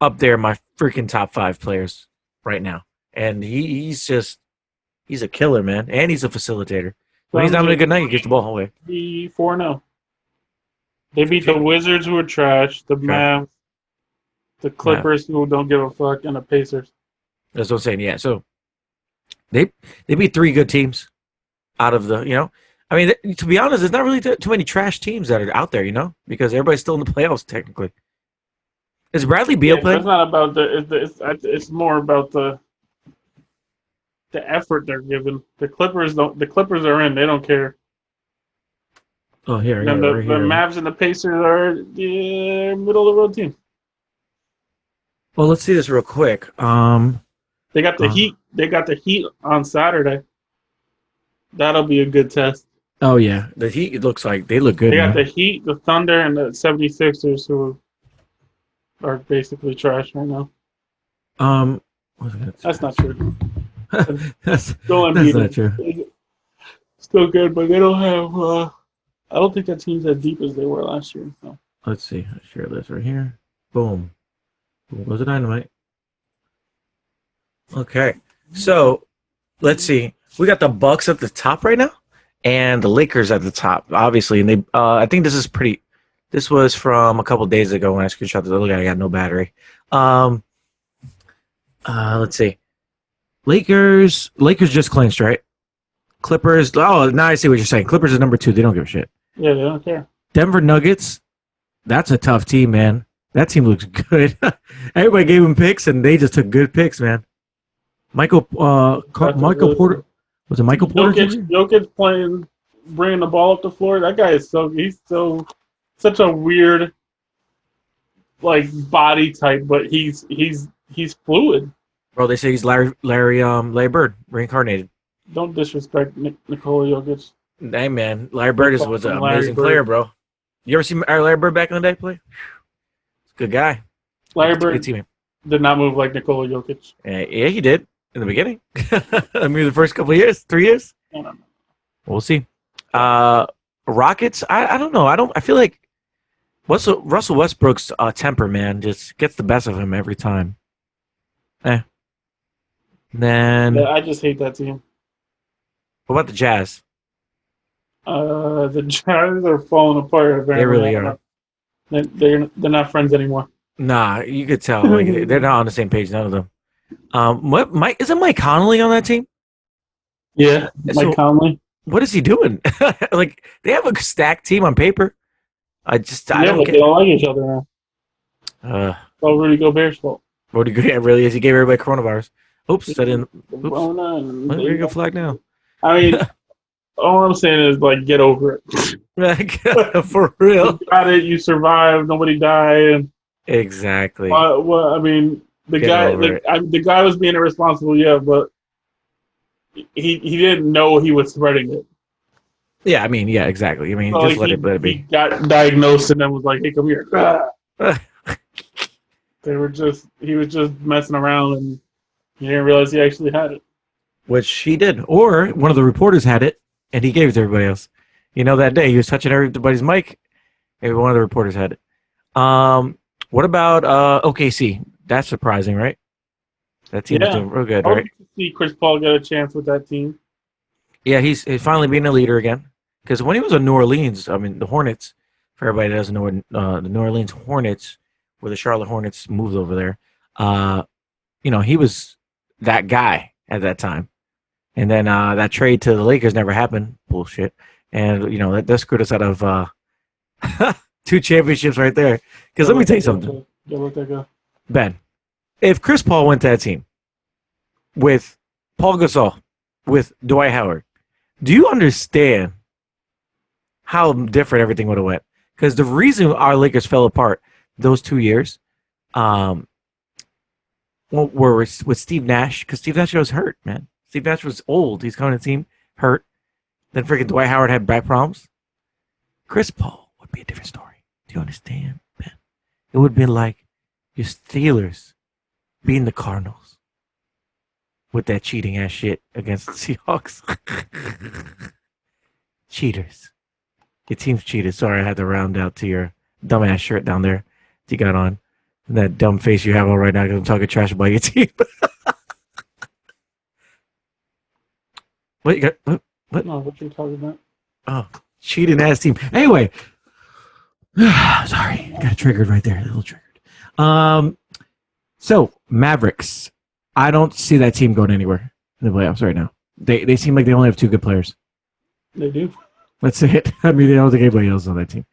[SPEAKER 1] up there, my freaking top 5 players right now. And he's a killer, man. And he's a facilitator. When he's having a good night, he gets the ball away.
[SPEAKER 2] Be 4-0. They beat the Wizards, who are trash, the Mavs, the Clippers, who don't give a fuck, and the Pacers.
[SPEAKER 1] That's what I'm saying. Yeah. So they beat 3 good teams out of the. I mean, to be honest, there's not really too many trash teams that are out there. Because everybody's still in the playoffs technically. Is Bradley Beal playing?
[SPEAKER 2] It's not about it's more about the effort they're giving. The Clippers are in. They don't care.
[SPEAKER 1] Oh, here.
[SPEAKER 2] And the Mavs and the Pacers are middle of the road team.
[SPEAKER 1] Well, let's see this real quick.
[SPEAKER 2] They got the Heat. They got the Heat on Saturday. That'll be a good test.
[SPEAKER 1] Oh yeah, the Heat. It looks like they look good,
[SPEAKER 2] They got the
[SPEAKER 1] man.
[SPEAKER 2] Heat, the Thunder, and the 76ers, who are basically trash right now.
[SPEAKER 1] What's
[SPEAKER 2] That's not true.
[SPEAKER 1] that? that's
[SPEAKER 2] Still
[SPEAKER 1] that's not
[SPEAKER 2] Embiid
[SPEAKER 1] true.
[SPEAKER 2] is still good, but they don't have. I don't think that team's as deep as they were last year. So.
[SPEAKER 1] Let's see. I'll share this right here. Boom. Boom goes the dynamite. Okay, so let's see. We got the Bucks at the top right now, and the Lakers at the top, obviously. And they, I think this is pretty. This was from a couple days ago when I screenshot the. Look, I got no battery. Um, let's see. Lakers just clinched, right? Clippers. Oh, now I see what you're saying. Clippers is number 2. They don't give a shit.
[SPEAKER 2] Yeah, they don't care.
[SPEAKER 1] Denver Nuggets. That's a tough team, man. That team looks good. Everybody gave them picks, and they just took good picks, man. Michael
[SPEAKER 2] Really
[SPEAKER 1] Porter. Was it Michael Porter?
[SPEAKER 2] Jokic playing, bringing the ball up the floor. That guy is he's such a weird, like body type, but he's fluid.
[SPEAKER 1] Bro, they say he's Larry Bird reincarnated.
[SPEAKER 2] Don't disrespect Nikola Jokic.
[SPEAKER 1] Hey man, Larry Bird was an
[SPEAKER 2] Larry
[SPEAKER 1] amazing
[SPEAKER 2] Bird.
[SPEAKER 1] player, bro. You ever see Larry Bird back in the day play? He's a good guy.
[SPEAKER 2] Larry
[SPEAKER 1] Good
[SPEAKER 2] Bird
[SPEAKER 1] teammate.
[SPEAKER 2] did not move like Nikola Jokic.
[SPEAKER 1] Yeah, he did in the beginning. I mean, the first couple of years, 3 years.
[SPEAKER 2] I don't know.
[SPEAKER 1] We'll see. Rockets. I don't know. I feel like Russell Westbrook's temper, man, just gets the best of him every time. Then
[SPEAKER 2] Yeah, I just hate that team.
[SPEAKER 1] what about the Jazz?
[SPEAKER 2] The Jazz are falling apart. Apparently.
[SPEAKER 1] They really are.
[SPEAKER 2] They're not friends anymore.
[SPEAKER 1] Nah, you could tell. Like they're not on the same page. None of them. Isn't Mike Conley on that team?
[SPEAKER 2] Yeah, Mike Conley.
[SPEAKER 1] What is he doing? Like they have a stacked team on paper. I don't
[SPEAKER 2] but
[SPEAKER 1] get.
[SPEAKER 2] they don't like each other now. It's all Rudy Gobert's fault.
[SPEAKER 1] What it really is? He gave everybody coronavirus. Oops, I didn't. Oops.
[SPEAKER 2] Rona and
[SPEAKER 1] Well, there you go, flag now.
[SPEAKER 2] I mean, all I'm saying is like get over it.
[SPEAKER 1] For real.
[SPEAKER 2] You got it. You survived. Nobody died.
[SPEAKER 1] Exactly.
[SPEAKER 2] Well, I mean, the guy was being irresponsible, yeah, but he didn't know he was spreading it.
[SPEAKER 1] Yeah, I mean, yeah, exactly. I mean,
[SPEAKER 2] So,
[SPEAKER 1] just
[SPEAKER 2] like,
[SPEAKER 1] let it
[SPEAKER 2] he
[SPEAKER 1] be.
[SPEAKER 2] got diagnosed and then was like, "Hey, come here." He was just messing around and he didn't realize he actually had it.
[SPEAKER 1] Which he did. Or one of the reporters had it and he gave it to everybody else. You know, that day he was touching everybody's mic. Maybe one of the reporters had it. What about OKC? That's surprising, right? That team is doing real good,
[SPEAKER 2] I
[SPEAKER 1] right?
[SPEAKER 2] hope to see Chris Paul get a chance with that team.
[SPEAKER 1] Yeah, he's finally being a leader again. Because when he was in New Orleans, I mean, the Hornets, for everybody that doesn't know, the New Orleans Hornets, where the Charlotte Hornets moved over there, he was that guy at that time. And then that trade to the Lakers never happened. Bullshit. And, that screwed us out of 2 championships right there. Because let me tell you something.
[SPEAKER 2] Let that go.
[SPEAKER 1] Ben, if Chris Paul went to that team with Paul Gasol, with Dwight Howard, do you understand how different everything would have went? Because the reason our Lakers fell apart those 2 years were with Steve Nash, because Steve Nash was hurt, man. Steve Nash was old. He's coming to the team, hurt. Then freaking Dwight Howard had back problems. Chris Paul would be a different story. Do you understand, Ben? It would be like your Steelers beating the Cardinals with that cheating ass shit against the Seahawks. Cheaters. Your team's cheated. Sorry, I had to round out to your dumbass shirt down there that you got on. And that dumb face you have on right now because I'm talking trash about your team. What you got? What?
[SPEAKER 2] No, what you talking about?
[SPEAKER 1] Oh, cheating ass team. Anyway, sorry, got triggered right there. A little triggered. So Mavericks. I don't see that team going anywhere in the playoffs right now. They seem like they only have 2 good players.
[SPEAKER 2] They do.
[SPEAKER 1] That's it. I mean, they don't think anybody else on that team.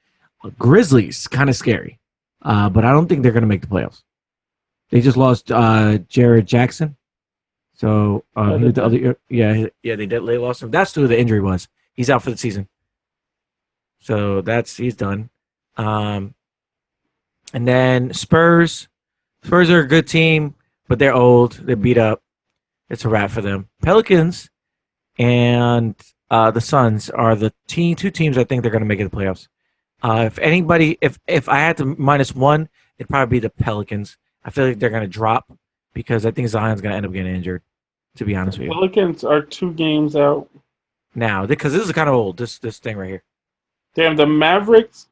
[SPEAKER 1] Grizzlies, kind of scary, but I don't think they're going to make the playoffs. They just lost Jared Jackson. So he was the other, they did. They lost him. That's who the injury was. He's out for the season. So he's done. And then Spurs. Spurs are a good team, but they're old. They're beat up. It's a wrap for them. Pelicans and the Suns are the two teams I think they're going to make it to the playoffs. If I had to minus one, it'd probably be the Pelicans. I feel like they're going to drop because I think Zion's going to end up getting injured. To be honest with you,
[SPEAKER 2] Pelicans are 2 games out.
[SPEAKER 1] now because this is kind of old. This thing right here.
[SPEAKER 2] Damn, the Mavericks,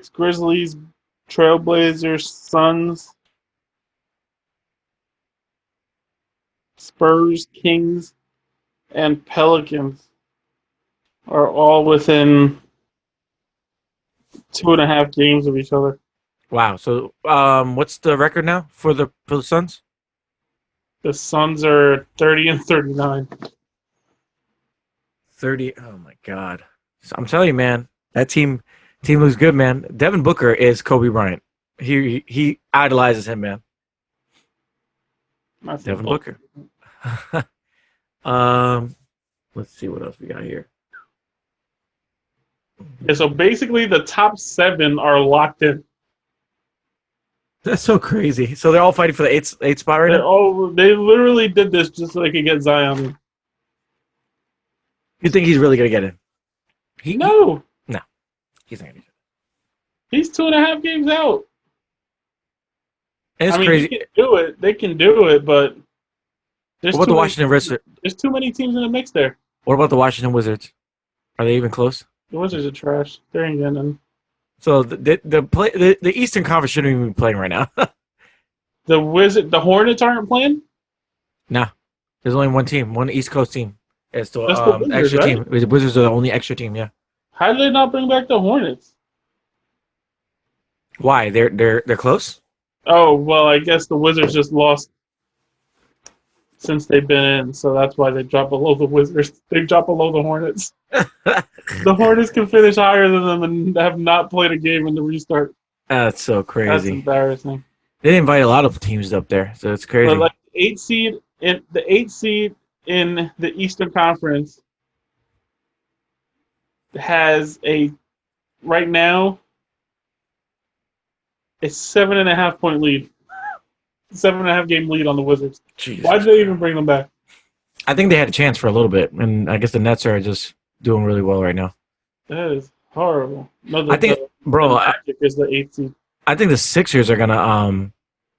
[SPEAKER 2] Grizzlies, Trailblazers, Suns, Spurs, Kings, and Pelicans are all within 2.5 games of each other.
[SPEAKER 1] Wow. So, what's the record now for the Suns?
[SPEAKER 2] The Suns are 30-39.
[SPEAKER 1] 30. Oh my God. So I'm telling you, man, that team looks good, man. Devin Booker is Kobe Bryant. He idolizes him, man. Devin Booker. Let's see what else we got here.
[SPEAKER 2] Yeah, so basically, the top 7 are locked in.
[SPEAKER 1] That's so crazy. So they're all fighting for the eight spot right now.
[SPEAKER 2] They literally did this just so they could get Zion.
[SPEAKER 1] You think he's really gonna get it?
[SPEAKER 2] No,
[SPEAKER 1] He's not gonna get it.
[SPEAKER 2] he's 2.5 games out.
[SPEAKER 1] And it's crazy.
[SPEAKER 2] They can do it. They can do it, but
[SPEAKER 1] What about the Washington Wizards?
[SPEAKER 2] There's too many teams in the mix there.
[SPEAKER 1] What about the Washington Wizards? Are they even close?
[SPEAKER 2] The Wizards are trash. They ain't getting in.
[SPEAKER 1] So the Eastern Conference shouldn't even be playing right now.
[SPEAKER 2] The Hornets aren't playing.
[SPEAKER 1] No, there's only one team, one East Coast team. It's the
[SPEAKER 2] That's the Wizards,
[SPEAKER 1] extra
[SPEAKER 2] right?
[SPEAKER 1] team. The Wizards are the only extra team. Yeah.
[SPEAKER 2] How did they not bring back the Hornets?
[SPEAKER 1] Why? They're close.
[SPEAKER 2] Oh well, I guess the Wizards just lost since they've been in, so that's why they dropped below the Wizards. They dropped below the Hornets. The Hornets can finish higher than them and have not played a game in the restart.
[SPEAKER 1] That's so
[SPEAKER 2] That's
[SPEAKER 1] crazy.
[SPEAKER 2] embarrassing.
[SPEAKER 1] They invite a lot of teams up there, so it's crazy.
[SPEAKER 2] But like the 8 seed in the Eastern Conference has right now a 7.5 point lead, 7.5 game lead on the Wizards.
[SPEAKER 1] Jesus.
[SPEAKER 2] Why did they even bring them back?
[SPEAKER 1] I think they had a chance for a little bit, and I guess the Nets are just doing really well right now.
[SPEAKER 2] That is horrible. No,
[SPEAKER 1] I think, bro,
[SPEAKER 2] the Magic is the 8 seed.
[SPEAKER 1] I think the Sixers are gonna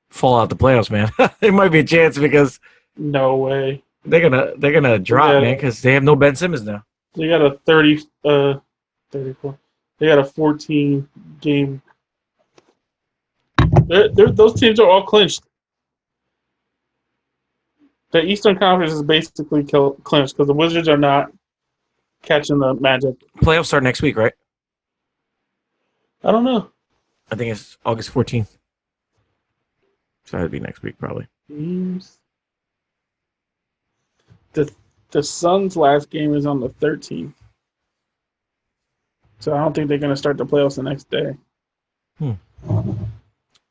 [SPEAKER 1] fall out the playoffs, man. There might be a chance because
[SPEAKER 2] No way.
[SPEAKER 1] they're gonna drop,
[SPEAKER 2] Yeah.
[SPEAKER 1] man, because they have no Ben Simmons now.
[SPEAKER 2] They got a 34. They got a 14 game. Those teams are all clinched. The Eastern Conference is basically clinched because the Wizards are not catching the Magic.
[SPEAKER 1] Playoffs start next week, right?
[SPEAKER 2] I don't know.
[SPEAKER 1] I think it's August 14th. So that'd be next week, probably.
[SPEAKER 2] Teams. The Suns' last game is on the 13th. So I don't think they're going to start the playoffs the next day.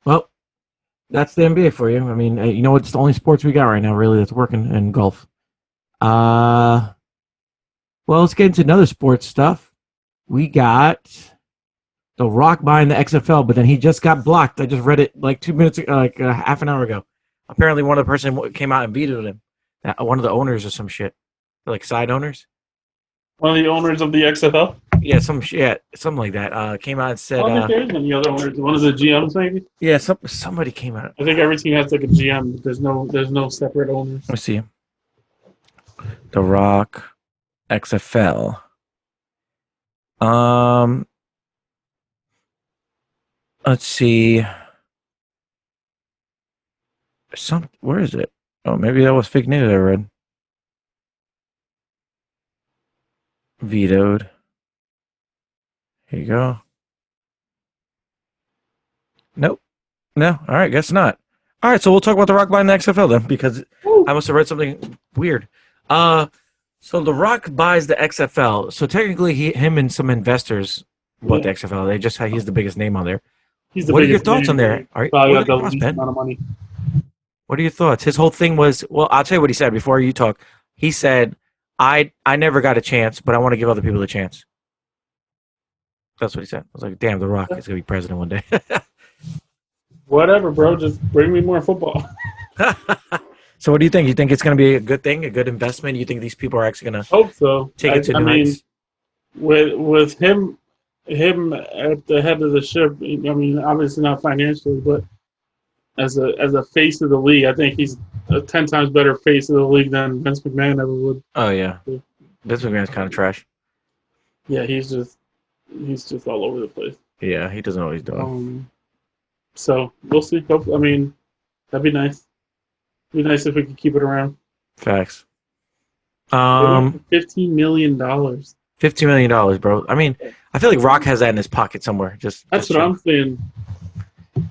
[SPEAKER 1] Well, that's the NBA for you. I mean, you know, it's the only sports we got right now, really, that's working, and golf. Well, let's get into another sports stuff. We got The Rock buying the XFL, but then he just got blocked. I just read it like 2 minutes, half an hour ago. Apparently, one of the person came out and vetoed him. One of the owners or some shit, like side owners.
[SPEAKER 2] One of the owners of the XFL?
[SPEAKER 1] Yeah, something like that. Came out and said,
[SPEAKER 2] I don't think there is any other owners. One of the GMs, maybe?
[SPEAKER 1] yeah, somebody came out.
[SPEAKER 2] I think every team has like a GM, but there's no separate owners.
[SPEAKER 1] Let's see. The Rock XFL. Let's see. Where is it? Oh, maybe that was fake news I read. Vetoed. Here you go. Nope. No. All right, guess not. All right, so we'll talk about The Rock buying the XFL then, because I must have read something weird. So The Rock buys the XFL. So technically, him and some investors bought the XFL. He's the biggest name on there. What are your thoughts on there?
[SPEAKER 2] Probably got the least amount of money.
[SPEAKER 1] What are your thoughts? His whole thing was, well, I'll tell you what he said before you talk. He said, I never got a chance, but I want to give other people a chance. That's what he said. I was like, damn, The Rock is going to be president one day.
[SPEAKER 2] Whatever, bro. Just bring me more football.
[SPEAKER 1] So what do you think? You think it's going to be a good thing, a good investment? You think these people are actually going to
[SPEAKER 2] Hope so.
[SPEAKER 1] take it to
[SPEAKER 2] I
[SPEAKER 1] new
[SPEAKER 2] mean,
[SPEAKER 1] heights?
[SPEAKER 2] with him at the head of the ship. I mean, obviously not financially, but as a face of the league, I think he's a 10 times better face of the league than Vince McMahon ever would.
[SPEAKER 1] Oh yeah, Vince McMahon's kind of trash.
[SPEAKER 2] Yeah, he's just all over the place.
[SPEAKER 1] Yeah, he doesn't know what he's doing.
[SPEAKER 2] So we'll see. I mean, that'd be nice. It'd be nice if we could keep it around.
[SPEAKER 1] Facts.
[SPEAKER 2] $15 million.
[SPEAKER 1] $15 million, bro. I mean, I feel like Rock has that in his pocket somewhere.
[SPEAKER 2] That's what I'm saying.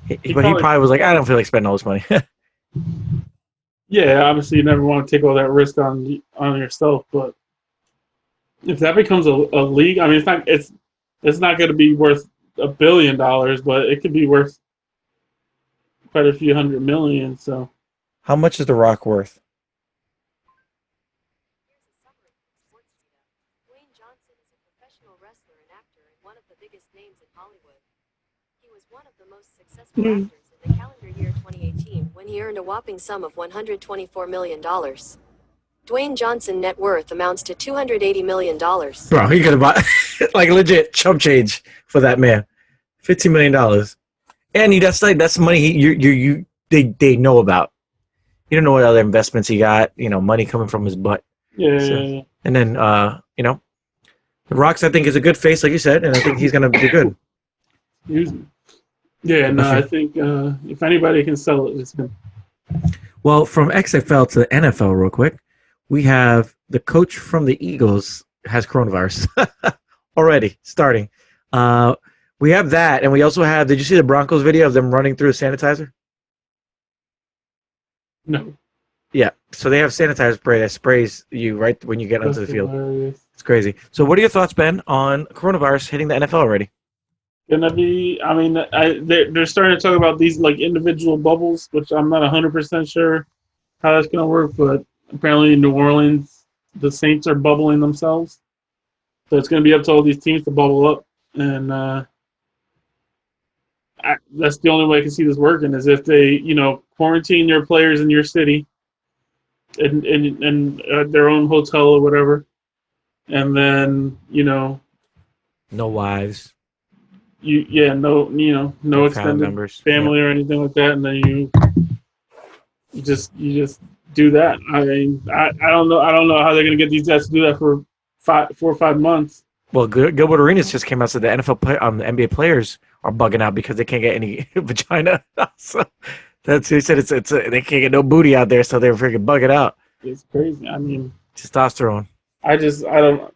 [SPEAKER 1] But he probably was like, I don't feel like spending all this money.
[SPEAKER 2] Yeah, obviously you never want to take all that risk on yourself, but if that becomes a league, I mean, it's not going to be worth $1 billion, but it could be worth quite a few hundred million. So
[SPEAKER 1] How much is The Rock worth?
[SPEAKER 3] Here's a summary from Sportskeeda. Dwayne Johnson is a professional wrestler and actor and one of the biggest names in Hollywood. He was one of the most successful actors in the calendar year 2018 when he earned a whopping sum of $124 million. Dwayne Johnson net worth amounts to $280 million.
[SPEAKER 1] Bro, he could have bought like legit chump change for that man. $15 million. And that's money they know about. You don't know what other investments he got, money coming from his butt.
[SPEAKER 2] yeah,
[SPEAKER 1] So, and then The Rock's I think is a good face, like you said, and I think he's gonna do good.
[SPEAKER 2] yeah. No, I think if anybody can sell it, it's him.
[SPEAKER 1] Well, from XFL to the NFL, real quick, we have the coach from the Eagles has coronavirus already starting. We have that, and we also have. Did you see the Broncos video of them running through a sanitizer?
[SPEAKER 2] No,
[SPEAKER 1] Yeah, so they have sanitizer spray that sprays you right when you get onto the field.
[SPEAKER 2] hilarious.
[SPEAKER 1] It's crazy. So, what are your thoughts, Ben, on coronavirus hitting the NFL already?
[SPEAKER 2] Gonna be. I mean, they're starting to talk about these like individual bubbles, which I'm not 100% sure how that's gonna work. But apparently, in New Orleans, the Saints are bubbling themselves, so it's gonna be up to all these teams to bubble up, and that's the only way I can see this working is if they, quarantine your players in your city, in their own hotel or whatever, and then
[SPEAKER 1] No wives,
[SPEAKER 2] no
[SPEAKER 1] family
[SPEAKER 2] extended
[SPEAKER 1] members.
[SPEAKER 2] family or anything like that, and then you just do that. I mean, I don't know how they're gonna get these guys to do that for 4 or 5 months.
[SPEAKER 1] Well, Gilbert Arenas just came out and said the the NBA players are bugging out because they can't get any vagina. So he said they can't get no booty out there, so they're freaking bugging out.
[SPEAKER 2] It's crazy. I mean,
[SPEAKER 1] Testosterone.
[SPEAKER 2] I don't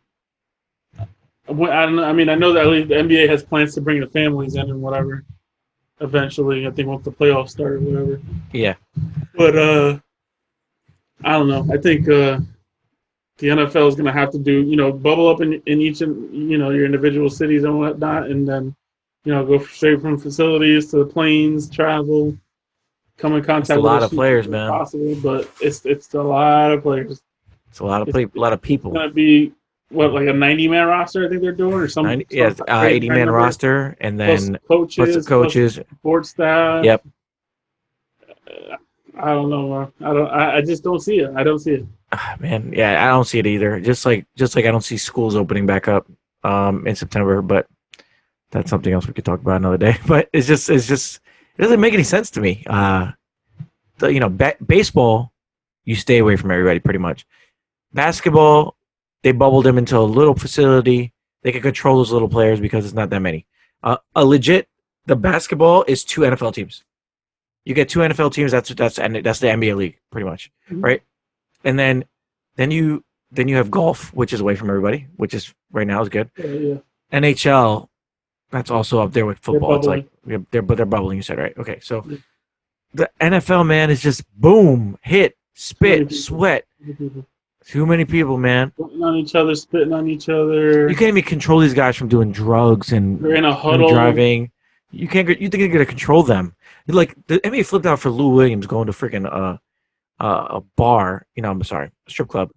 [SPEAKER 2] know. I mean, I know that at least the NBA has plans to bring the families in and whatever. Eventually, I think once the playoffs start or whatever.
[SPEAKER 1] Yeah.
[SPEAKER 2] But I don't know. I think the NFL is going to have to do bubble up in each your individual cities and whatnot, and then go straight from facilities to the planes, travel, come in contact.
[SPEAKER 1] It's a
[SPEAKER 2] with
[SPEAKER 1] lot of players, man.
[SPEAKER 2] Possible, but it's a lot of players.
[SPEAKER 1] It's a lot of people.
[SPEAKER 2] It's going to be like a 90-man roster. I think they're doing or something.
[SPEAKER 1] 80-man roster, and then
[SPEAKER 2] plus
[SPEAKER 1] the coaches,
[SPEAKER 2] support staff.
[SPEAKER 1] Yep.
[SPEAKER 2] I don't know. I just don't see it. I don't see it.
[SPEAKER 1] Man, yeah, I don't see it either. Just like I don't see schools opening back up in September, but that's something else we could talk about another day. But it doesn't make any sense to me. Baseball, you stay away from everybody pretty much. Basketball, they bubbled them into a little facility. They can control those little players because it's not that many. The basketball is 2 NFL teams. You get 2 NFL teams. That's the NBA league pretty much, right? And then you have golf, which is away from everybody, which is right now is good.
[SPEAKER 2] Yeah.
[SPEAKER 1] NHL, that's also up there with football. It's like they're bubbling. You said right? Okay, so the NFL, man, is just boom, hit, spit, sweat. Too many people, man.
[SPEAKER 2] Spitting on each other, spitting on each other.
[SPEAKER 1] You can't even control these guys from doing drugs and
[SPEAKER 2] they're in a huddle
[SPEAKER 1] driving. You can't. You think you're gonna control them? Like the NBA flipped out for Lou Williams going to freaking a bar. I'm sorry, a strip club,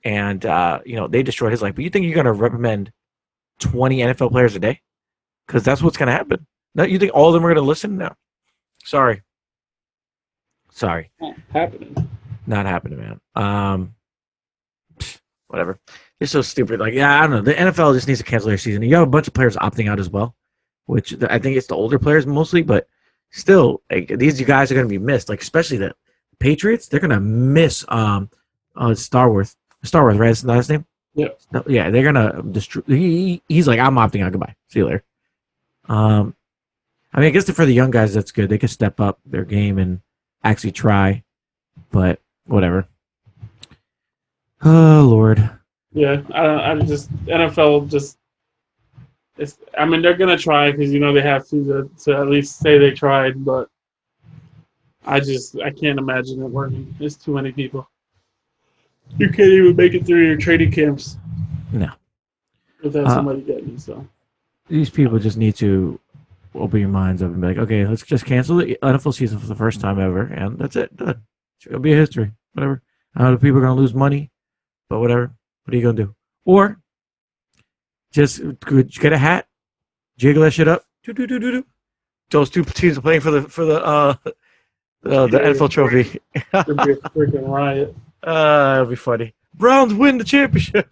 [SPEAKER 1] and they destroyed his life. But you think you're gonna reprimand 20 NFL players a day? Because that's what's gonna happen. No, you think all of them are gonna listen? No. Sorry.
[SPEAKER 2] happening.
[SPEAKER 1] Not happening, man. Whatever. It's so stupid. Like, yeah, I don't know. The NFL just needs to cancel their season. You have a bunch of players opting out as well, which I think it's the older players mostly, but still, like, these guys are going to be missed. Like, especially the Patriots, they're going to miss Starworth. Starworth, right? That's not his name.
[SPEAKER 2] Yeah.
[SPEAKER 1] Yeah, they're gonna destroy. He's like, I'm opting out. Goodbye. See you later. I mean, I guess for the young guys, that's good. They can step up their game and actually try. But whatever. Oh Lord.
[SPEAKER 2] Yeah, I just NFL just. It's. I mean, they're gonna try because they have to at least say they tried, but I can't imagine it working. There's too many people. You can't even make it through your training camps.
[SPEAKER 1] No.
[SPEAKER 2] Without somebody getting you. So
[SPEAKER 1] these people just need to open your minds up and be like, okay, let's just cancel the NFL season for the first time ever, and that's it. Done. It's gonna be a history. Whatever. I know the people are gonna lose money, but whatever. What are you gonna do? Or just get a hat, jiggle that shit up. Those two teams are playing for the NFL trophy.
[SPEAKER 2] it'll be a freaking riot.
[SPEAKER 1] It'll be funny. Browns win the championship.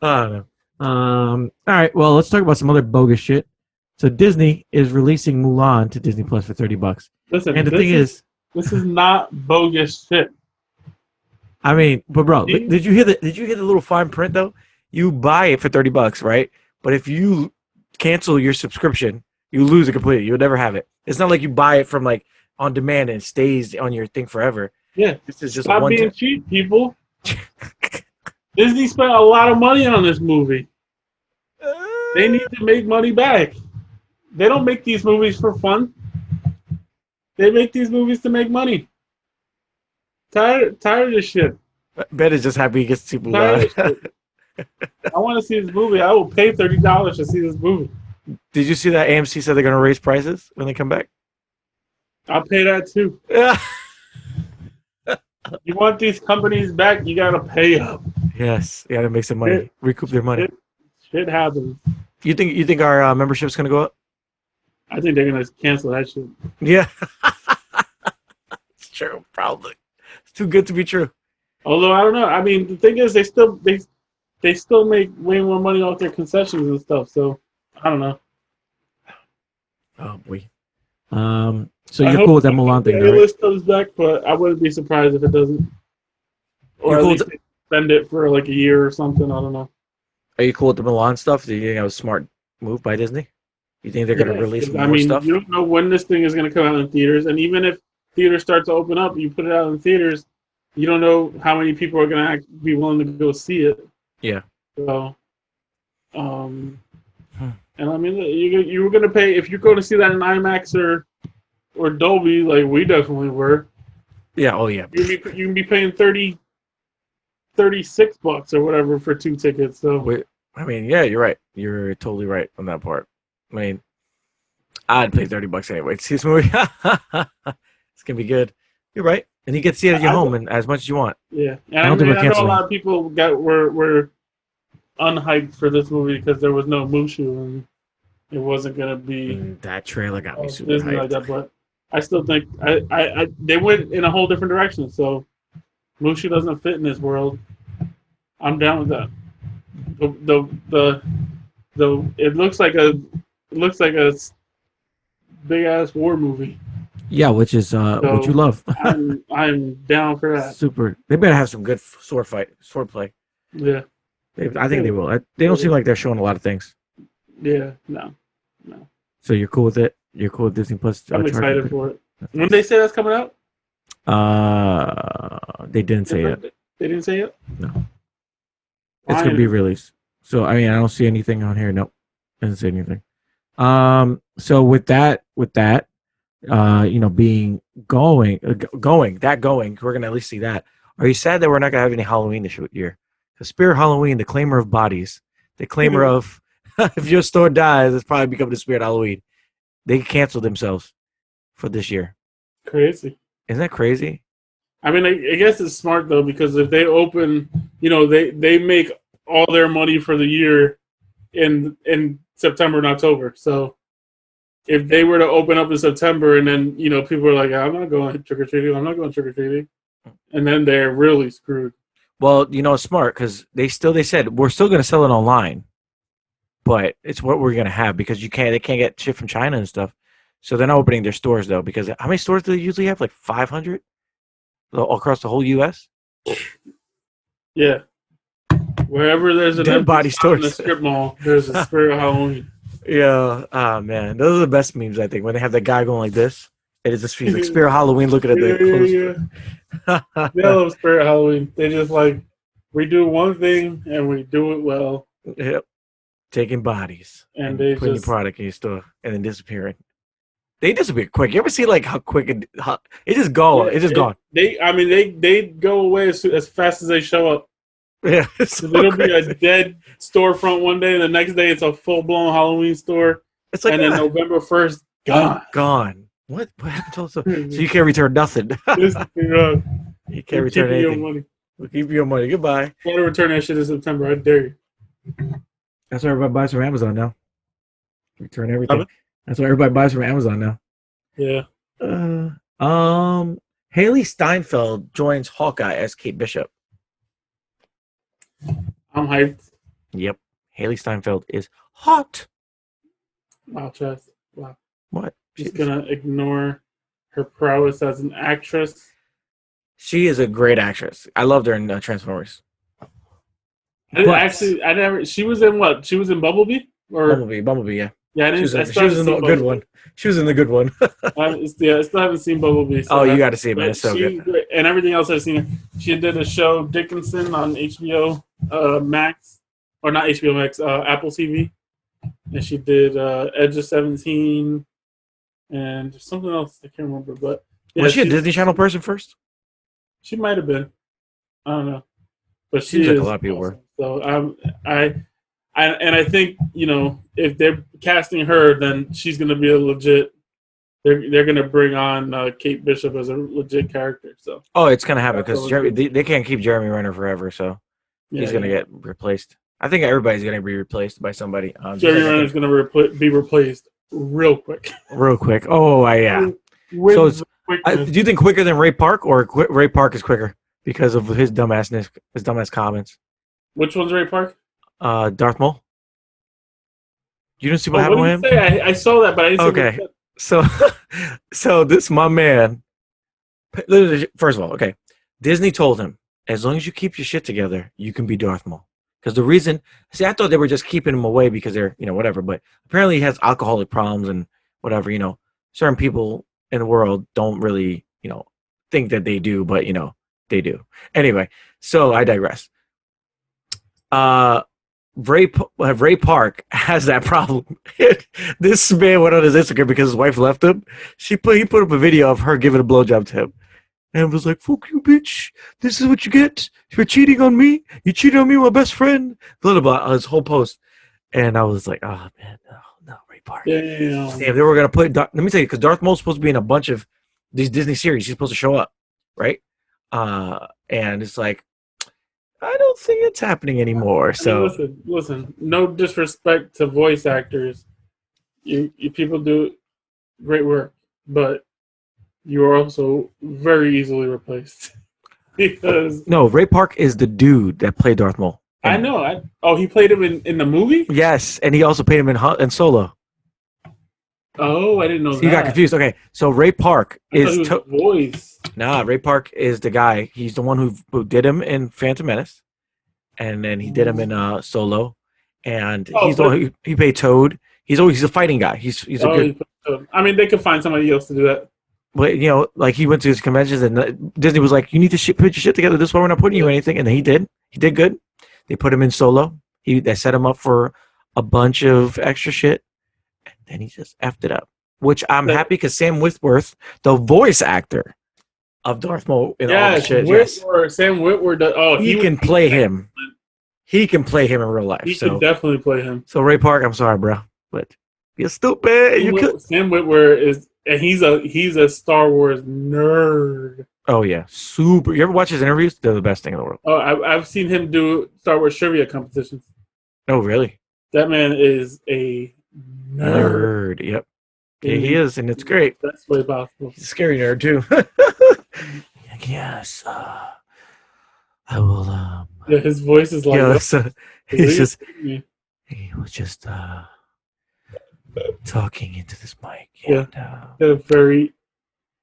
[SPEAKER 1] I don't know. All right. Well, let's talk about some other bogus shit. So Disney is releasing Mulan to Disney Plus for $30.
[SPEAKER 2] Listen,
[SPEAKER 1] And the thing is,
[SPEAKER 2] this is not bogus shit.
[SPEAKER 1] I mean, but bro, did you hear the little fine print though? You buy it for $30, right? But if you cancel your subscription, you lose it completely. You'll never have it. It's not like you buy it from like on demand and it stays on your thing forever.
[SPEAKER 2] Yeah,
[SPEAKER 1] this is just
[SPEAKER 2] stop being cheap, people. Disney spent a lot of money on this movie. They need to make money back. They don't make these movies for fun. They make these movies to make money. Tired of this shit.
[SPEAKER 1] Ben is just happy he gets to see Mulan.
[SPEAKER 2] I want to see this movie. I will pay $30 to see this movie.
[SPEAKER 1] Did you see that AMC said they're going to raise prices when they come back?
[SPEAKER 2] I'll pay that too. You want these companies back, you got to pay up.
[SPEAKER 1] Yes, you got to make some money, recoup their money.
[SPEAKER 2] Shit happens.
[SPEAKER 1] You think our membership's going to go up?
[SPEAKER 2] I think they're going to cancel that shit.
[SPEAKER 1] Yeah. It's true, probably. It's too good to be true.
[SPEAKER 2] Although, I don't know. I mean, the thing is, they still make way more money off their concessions and stuff, so I don't know.
[SPEAKER 1] Oh, boy. So you're cool with that Mulan thing, right?
[SPEAKER 2] List comes back, but I wouldn't be surprised if it doesn't. Or
[SPEAKER 1] you're
[SPEAKER 2] at
[SPEAKER 1] cool
[SPEAKER 2] least they spend it for like a year or something. I don't know.
[SPEAKER 1] Are you cool with the Mulan stuff? Do you think that was a smart move by Disney? You think they're going to release more stuff?
[SPEAKER 2] You don't know when this thing is going to come out in theaters, and even if theaters start to open up, you put it out in theaters, you don't know how many people are going to be willing to go see it.
[SPEAKER 1] Yeah.
[SPEAKER 2] So, and I mean, you were going to pay if you're going to see that in IMAX or Dolby, like we definitely were.
[SPEAKER 1] Yeah. Oh yeah.
[SPEAKER 2] You can be paying $36 or whatever for 2 tickets. So
[SPEAKER 1] I mean, yeah, you're right. You're totally right on that part. I mean, I'd pay $30 anyway to see this movie. It's gonna be good. You're right, and you get to see it at your home and as much as you want.
[SPEAKER 2] Yeah, and I know a lot of people were unhyped for this movie because there was no Mushu and it wasn't gonna be.
[SPEAKER 1] That trailer got me super
[SPEAKER 2] Disney
[SPEAKER 1] hyped.
[SPEAKER 2] like that, but I still think they went in a whole different direction. So Mushu doesn't fit in this world. I'm down with that. It looks like a big ass war movie.
[SPEAKER 1] Yeah, which is what you love.
[SPEAKER 2] I'm down for that.
[SPEAKER 1] Super. They better have some good sword play.
[SPEAKER 2] Yeah.
[SPEAKER 1] I think they will. They don't seem like they're showing a lot of things.
[SPEAKER 2] Yeah. No.
[SPEAKER 1] So you're cool with it? You're cool with Disney Plus?
[SPEAKER 2] I'm excited for it. When they say that's coming out?
[SPEAKER 1] They didn't say it.
[SPEAKER 2] They didn't say it?
[SPEAKER 1] No. It's gonna be released. So I mean, I don't see anything on here. Nope, doesn't say anything. So with that, being going, we're gonna at least see that. Are you sad that we're not gonna have any Halloween this year? The Spirit Halloween, the claimer of bodies, the claimer of if your store dies, it's probably becoming the Spirit Halloween. They canceled themselves for this year.
[SPEAKER 2] Crazy.
[SPEAKER 1] Isn't that crazy?
[SPEAKER 2] I mean, I guess it's smart though because if they open, they make all their money for the year in September and October. So if they were to open up in September and then people are like, I'm not going trick or treating, I'm not going trick or treating, and then they're really screwed.
[SPEAKER 1] Well, it's smart because they said we're still going to sell it online, but it's what we're going to have because they can't get shit from China and stuff. So they're not opening their stores though because how many stores do they usually have? Like 500 all across the whole U.S.
[SPEAKER 2] Yeah, wherever there's an
[SPEAKER 1] Dead body
[SPEAKER 2] stores in the
[SPEAKER 1] stores.
[SPEAKER 2] strip mall, there's a Spirit of Halloween.
[SPEAKER 1] Yeah. Oh man, those are the best memes I think when they have that guy going like this. It is just like Spirit Halloween looking at the clothes.
[SPEAKER 2] Yeah. They love Spirit Halloween. They just like we do one thing and we do it well.
[SPEAKER 1] Yep. Taking bodies
[SPEAKER 2] and they
[SPEAKER 1] putting
[SPEAKER 2] just
[SPEAKER 1] your product in your store and then disappearing. They disappear quick. You ever see like how quick it just gone?
[SPEAKER 2] Yeah,
[SPEAKER 1] it's just gone.
[SPEAKER 2] They go away as fast as they show up.
[SPEAKER 1] Yeah,
[SPEAKER 2] So it'll be a dead storefront one day, and the next day it's a full blown Halloween store.
[SPEAKER 1] It's like
[SPEAKER 2] and then November 1st, gone.
[SPEAKER 1] What happened to us? So you can't return nothing. You can't return anything.
[SPEAKER 2] Your money.
[SPEAKER 1] We'll keep your money. Goodbye.
[SPEAKER 2] Try to return that shit in September. I dare you.
[SPEAKER 1] That's why everybody buys from Amazon now. Return everything. That's why everybody buys from Amazon now.
[SPEAKER 2] Yeah.
[SPEAKER 1] Haley Steinfeld joins Hawkeye as Kate Bishop.
[SPEAKER 2] I'm hyped.
[SPEAKER 1] Yep. Haley Steinfeld is hot.
[SPEAKER 2] Wow, Chess. Wow.
[SPEAKER 1] What?
[SPEAKER 2] She's gonna ignore her prowess as an actress.
[SPEAKER 1] She is a great actress. I loved her in Transformers.
[SPEAKER 2] She was in what? She was in Bumblebee?
[SPEAKER 1] Bumblebee, yeah.
[SPEAKER 2] Yeah, I didn't.
[SPEAKER 1] She was in the good one. She was in the good one.
[SPEAKER 2] I still haven't seen Bumblebee. So
[SPEAKER 1] you got to see it, man. It's so good.
[SPEAKER 2] And everything else I've seen. She did a show, Dickinson, on HBO Max, or not HBO Max, Apple TV, and she did Edge of 17, and something else I can't remember. But yeah,
[SPEAKER 1] was she a Disney Channel person first?
[SPEAKER 2] She might have been. I don't know, but she
[SPEAKER 1] seems
[SPEAKER 2] is
[SPEAKER 1] like a lot of people
[SPEAKER 2] awesome.
[SPEAKER 1] were.
[SPEAKER 2] So I think if they're casting her, then she's going to be a legit. They're going to bring on Kate Bishop as a legit character. So
[SPEAKER 1] it's going to happen because they can't keep Jeremy Renner forever, so he's going to get replaced. I think everybody's going to be replaced by somebody.
[SPEAKER 2] Jeremy Renner's going to be replaced real quick.
[SPEAKER 1] Real quick. Oh, yeah. So do you think quicker than Ray Park, or Ray Park is quicker because of his dumbass comments?
[SPEAKER 2] Which one's Ray Park?
[SPEAKER 1] Darth Maul. You didn't see what happened with him?
[SPEAKER 2] I saw that, but I didn't see
[SPEAKER 1] Okay. So this my man. First of all, okay. Disney told him, as long as you keep your shit together, you can be Darth Maul. Because the reason, I thought they were just keeping him away because they're, whatever. But apparently he has alcoholic problems and whatever. Certain people in the world don't really, think that they do, but they do. Anyway, so I digress. Ray Park has that problem. This man went on his Instagram because his wife left him. He put up a video of her giving a blowjob to him, and was like, "Fuck you, bitch! This is what you get for cheating on me. You cheated on me, my best friend." Blah blah blah. His whole post, and I was like, "Oh man, no, Ray Park." Damn, they were gonna put. Let me tell you, because Darth Maul's supposed to be in a bunch of these Disney series. He's supposed to show up, right? And it's like, I don't think it's happening anymore. So
[SPEAKER 2] listen. No disrespect to voice actors. You people do great work, but you are also very easily replaced. Because
[SPEAKER 1] Ray Park is the dude that played Darth Maul.
[SPEAKER 2] I know. He played him in the movie?
[SPEAKER 1] Yes, and he also played him in Solo.
[SPEAKER 2] Oh, I didn't know that.
[SPEAKER 1] You got confused. Okay, so Ray Park is
[SPEAKER 2] the voice.
[SPEAKER 1] Nah, Ray Park is the guy. He's the one who did him in Phantom Menace, and then he did him in Solo, and he's the one he played Toad. He's a fighting guy. He's a good.
[SPEAKER 2] I mean, they could find somebody else to do that.
[SPEAKER 1] But like he went to his conventions, and Disney was like, "You need to put your shit together. This way, we're not putting you in anything." And then he did. He did good. They put him in Solo. They set him up for a bunch of extra shit, and then he just effed it up. Which I'm happy because Sam Witwer, the voice actor of Darth Maul in all the shit,
[SPEAKER 2] Sam Witwer.
[SPEAKER 1] He can play him. He can play him in real life.
[SPEAKER 2] He can definitely play him.
[SPEAKER 1] So Ray Park, I'm sorry, bro, but you're stupid.
[SPEAKER 2] Sam Witwer is, and he's a Star Wars nerd.
[SPEAKER 1] Oh yeah, super. You ever watch his interviews? They're the best thing in the world.
[SPEAKER 2] Oh, I've seen him do Star Wars trivia competitions.
[SPEAKER 1] Oh really?
[SPEAKER 2] That man is a nerd.
[SPEAKER 1] Yep. Yeah, he is, and it's great.
[SPEAKER 2] That's way possible.
[SPEAKER 1] He's a scary nerd too. like, yes, I will.
[SPEAKER 2] Yeah, his voice is like,
[SPEAKER 1] Yeah,
[SPEAKER 2] "Oh,
[SPEAKER 1] so
[SPEAKER 2] what
[SPEAKER 1] he's
[SPEAKER 2] are you
[SPEAKER 1] just
[SPEAKER 2] telling me?"
[SPEAKER 1] he was just talking into this mic,
[SPEAKER 2] Yeah,
[SPEAKER 1] and
[SPEAKER 2] a very.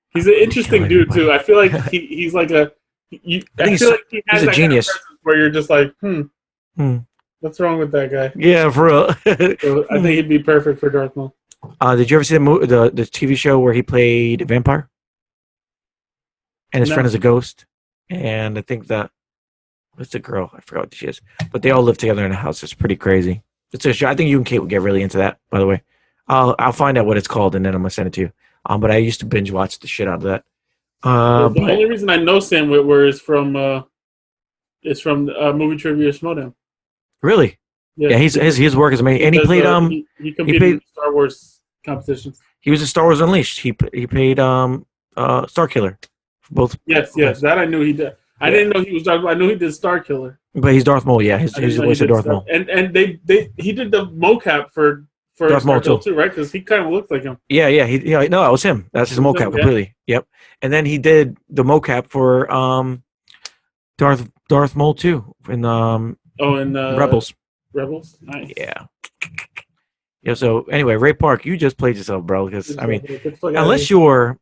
[SPEAKER 2] He's
[SPEAKER 1] I'm
[SPEAKER 2] an
[SPEAKER 1] going to kill
[SPEAKER 2] interesting dude too.
[SPEAKER 1] everybody.
[SPEAKER 2] I feel like
[SPEAKER 1] I
[SPEAKER 2] he's like a. I
[SPEAKER 1] think
[SPEAKER 2] feel like he
[SPEAKER 1] he's
[SPEAKER 2] has
[SPEAKER 1] a
[SPEAKER 2] that kind of
[SPEAKER 1] genius.
[SPEAKER 2] presence where you're just like,
[SPEAKER 1] Hmm.
[SPEAKER 2] what's wrong with that guy?
[SPEAKER 1] Yeah, for real.
[SPEAKER 2] So I think he'd be perfect for Darth Maul.
[SPEAKER 1] Did you ever see the TV show where he played a vampire and his friend
[SPEAKER 2] No,
[SPEAKER 1] is a ghost? And I think that what's the girl? I forgot what she is, but they all live together in a house. It's pretty crazy. It's a show. I think you and Kate would get really into that. By the way, I'll find out what it's called and then I'm gonna send it to you. But I used to binge watch the shit out of that.
[SPEAKER 2] the
[SPEAKER 1] But
[SPEAKER 2] only reason I know Sam Witwer is from Movie Trivia Schmodown.
[SPEAKER 1] really,
[SPEAKER 2] Yeah,
[SPEAKER 1] yeah, his work is amazing. And he
[SPEAKER 2] because
[SPEAKER 1] played
[SPEAKER 2] he
[SPEAKER 1] he
[SPEAKER 2] competed
[SPEAKER 1] played
[SPEAKER 2] in Star Wars competitions.
[SPEAKER 1] he was in Star Wars Unleashed. He played Star Killer for both.
[SPEAKER 2] Yes, that I knew he did. I
[SPEAKER 1] Yeah.
[SPEAKER 2] didn't know he was Darth Maul. I knew he did Star Killer.
[SPEAKER 1] But he's Darth Maul. Yeah,
[SPEAKER 2] I didn't
[SPEAKER 1] his
[SPEAKER 2] know he
[SPEAKER 1] voice of
[SPEAKER 2] did
[SPEAKER 1] Darth
[SPEAKER 2] Star.
[SPEAKER 1] Maul.
[SPEAKER 2] And he did the mocap for
[SPEAKER 1] Darth
[SPEAKER 2] Star
[SPEAKER 1] Maul
[SPEAKER 2] Killer
[SPEAKER 1] too.
[SPEAKER 2] too, right? Because he kind of looks like him.
[SPEAKER 1] Yeah, no, that was him. That's his
[SPEAKER 2] It was
[SPEAKER 1] mocap
[SPEAKER 2] him, yeah.
[SPEAKER 1] completely. Yep. And then he did the mocap for Darth Maul too in
[SPEAKER 2] Oh, and
[SPEAKER 1] Rebels.
[SPEAKER 2] Rebels, nice.
[SPEAKER 1] Yeah. Yeah. So anyway, Ray Park, you just played yourself, bro. Because I mean,
[SPEAKER 2] Get the fuck out of
[SPEAKER 1] unless
[SPEAKER 2] here.
[SPEAKER 1] you're,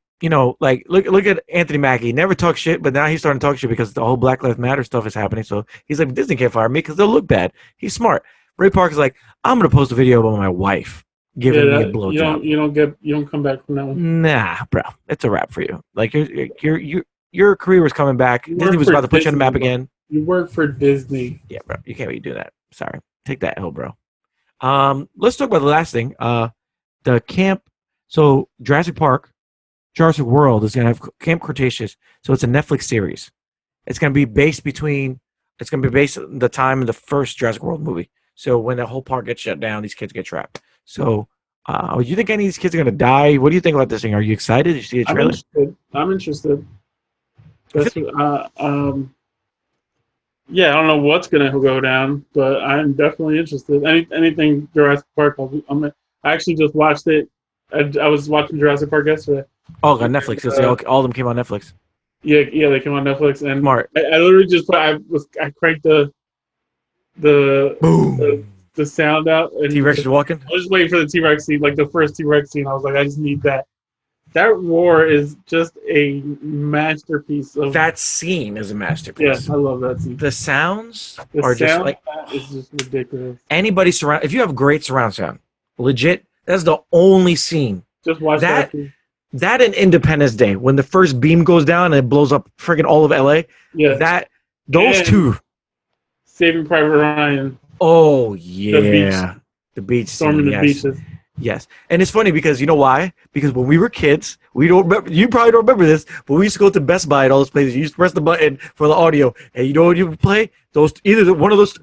[SPEAKER 1] like look at Anthony Mackie. Never talk shit, but now he's starting to talk shit because the whole Black Lives Matter stuff is happening. So he's like, Disney can't fire me because they'll look bad. He's smart. Ray Park is like, I'm gonna post a video about my wife giving me a blowjob.
[SPEAKER 2] You don't come back from that one.
[SPEAKER 1] Nah, bro, it's a wrap for you. Like your career was coming back.
[SPEAKER 2] You
[SPEAKER 1] Disney
[SPEAKER 2] work
[SPEAKER 1] was
[SPEAKER 2] for
[SPEAKER 1] about to put you on the
[SPEAKER 2] Disney,
[SPEAKER 1] map
[SPEAKER 2] bro.
[SPEAKER 1] again.
[SPEAKER 2] You work for Disney.
[SPEAKER 1] Yeah, bro, you can't be doing that. Sorry, take that L, bro. Let's talk about the last thing. The camp. So Jurassic World is gonna have Camp Cretaceous. So it's a Netflix series. It's gonna be based between. It's gonna be based on the time of the first Jurassic World movie. So when the whole park gets shut down, these kids get trapped. So, do you think any of these kids are gonna die? What do you think about this thing? Are you excited? Did you see the
[SPEAKER 2] I'm
[SPEAKER 1] trailer?
[SPEAKER 2] interested. I'm interested.
[SPEAKER 1] I feel
[SPEAKER 2] That's yeah. I don't know what's gonna go down, but I'm definitely interested. Anything Jurassic Park. I actually just watched it. I was watching Jurassic Park yesterday.
[SPEAKER 1] Oh, on Netflix. 'Cause all of them came on Netflix.
[SPEAKER 2] Yeah, they came on Netflix, and
[SPEAKER 1] Smart.
[SPEAKER 2] I literally just I cranked the
[SPEAKER 1] Boom.
[SPEAKER 2] the sound out, and
[SPEAKER 1] T-Rex is walking.
[SPEAKER 2] I was just waiting for the T-Rex scene, like the first T-Rex scene. I was like, I just need that. That roar is just a masterpiece of.
[SPEAKER 1] That scene is a
[SPEAKER 2] Yeah,
[SPEAKER 1] masterpiece.
[SPEAKER 2] I love that scene.
[SPEAKER 1] The sounds
[SPEAKER 2] The
[SPEAKER 1] are just
[SPEAKER 2] sound
[SPEAKER 1] like
[SPEAKER 2] of that is just ridiculous.
[SPEAKER 1] anybody surround. If you have great surround sound, legit, that's the only scene.
[SPEAKER 2] Just watch
[SPEAKER 1] That-
[SPEAKER 2] that. Scene.
[SPEAKER 1] That and Independence Day, when the first beam goes down and it blows up friggin' all of LA.
[SPEAKER 2] Yeah,
[SPEAKER 1] Those
[SPEAKER 2] And-
[SPEAKER 1] two.
[SPEAKER 2] Saving Private Ryan,
[SPEAKER 1] Oh yeah, the beach
[SPEAKER 2] storming
[SPEAKER 1] scene.
[SPEAKER 2] the
[SPEAKER 1] Yes.
[SPEAKER 2] beaches.
[SPEAKER 1] Yes, and it's funny because you know why? Because when we were kids, we don't remember. You probably don't remember this, but we used to go to Best Buy at all those places. You used to press the button for the audio, and you know what you would play? One of those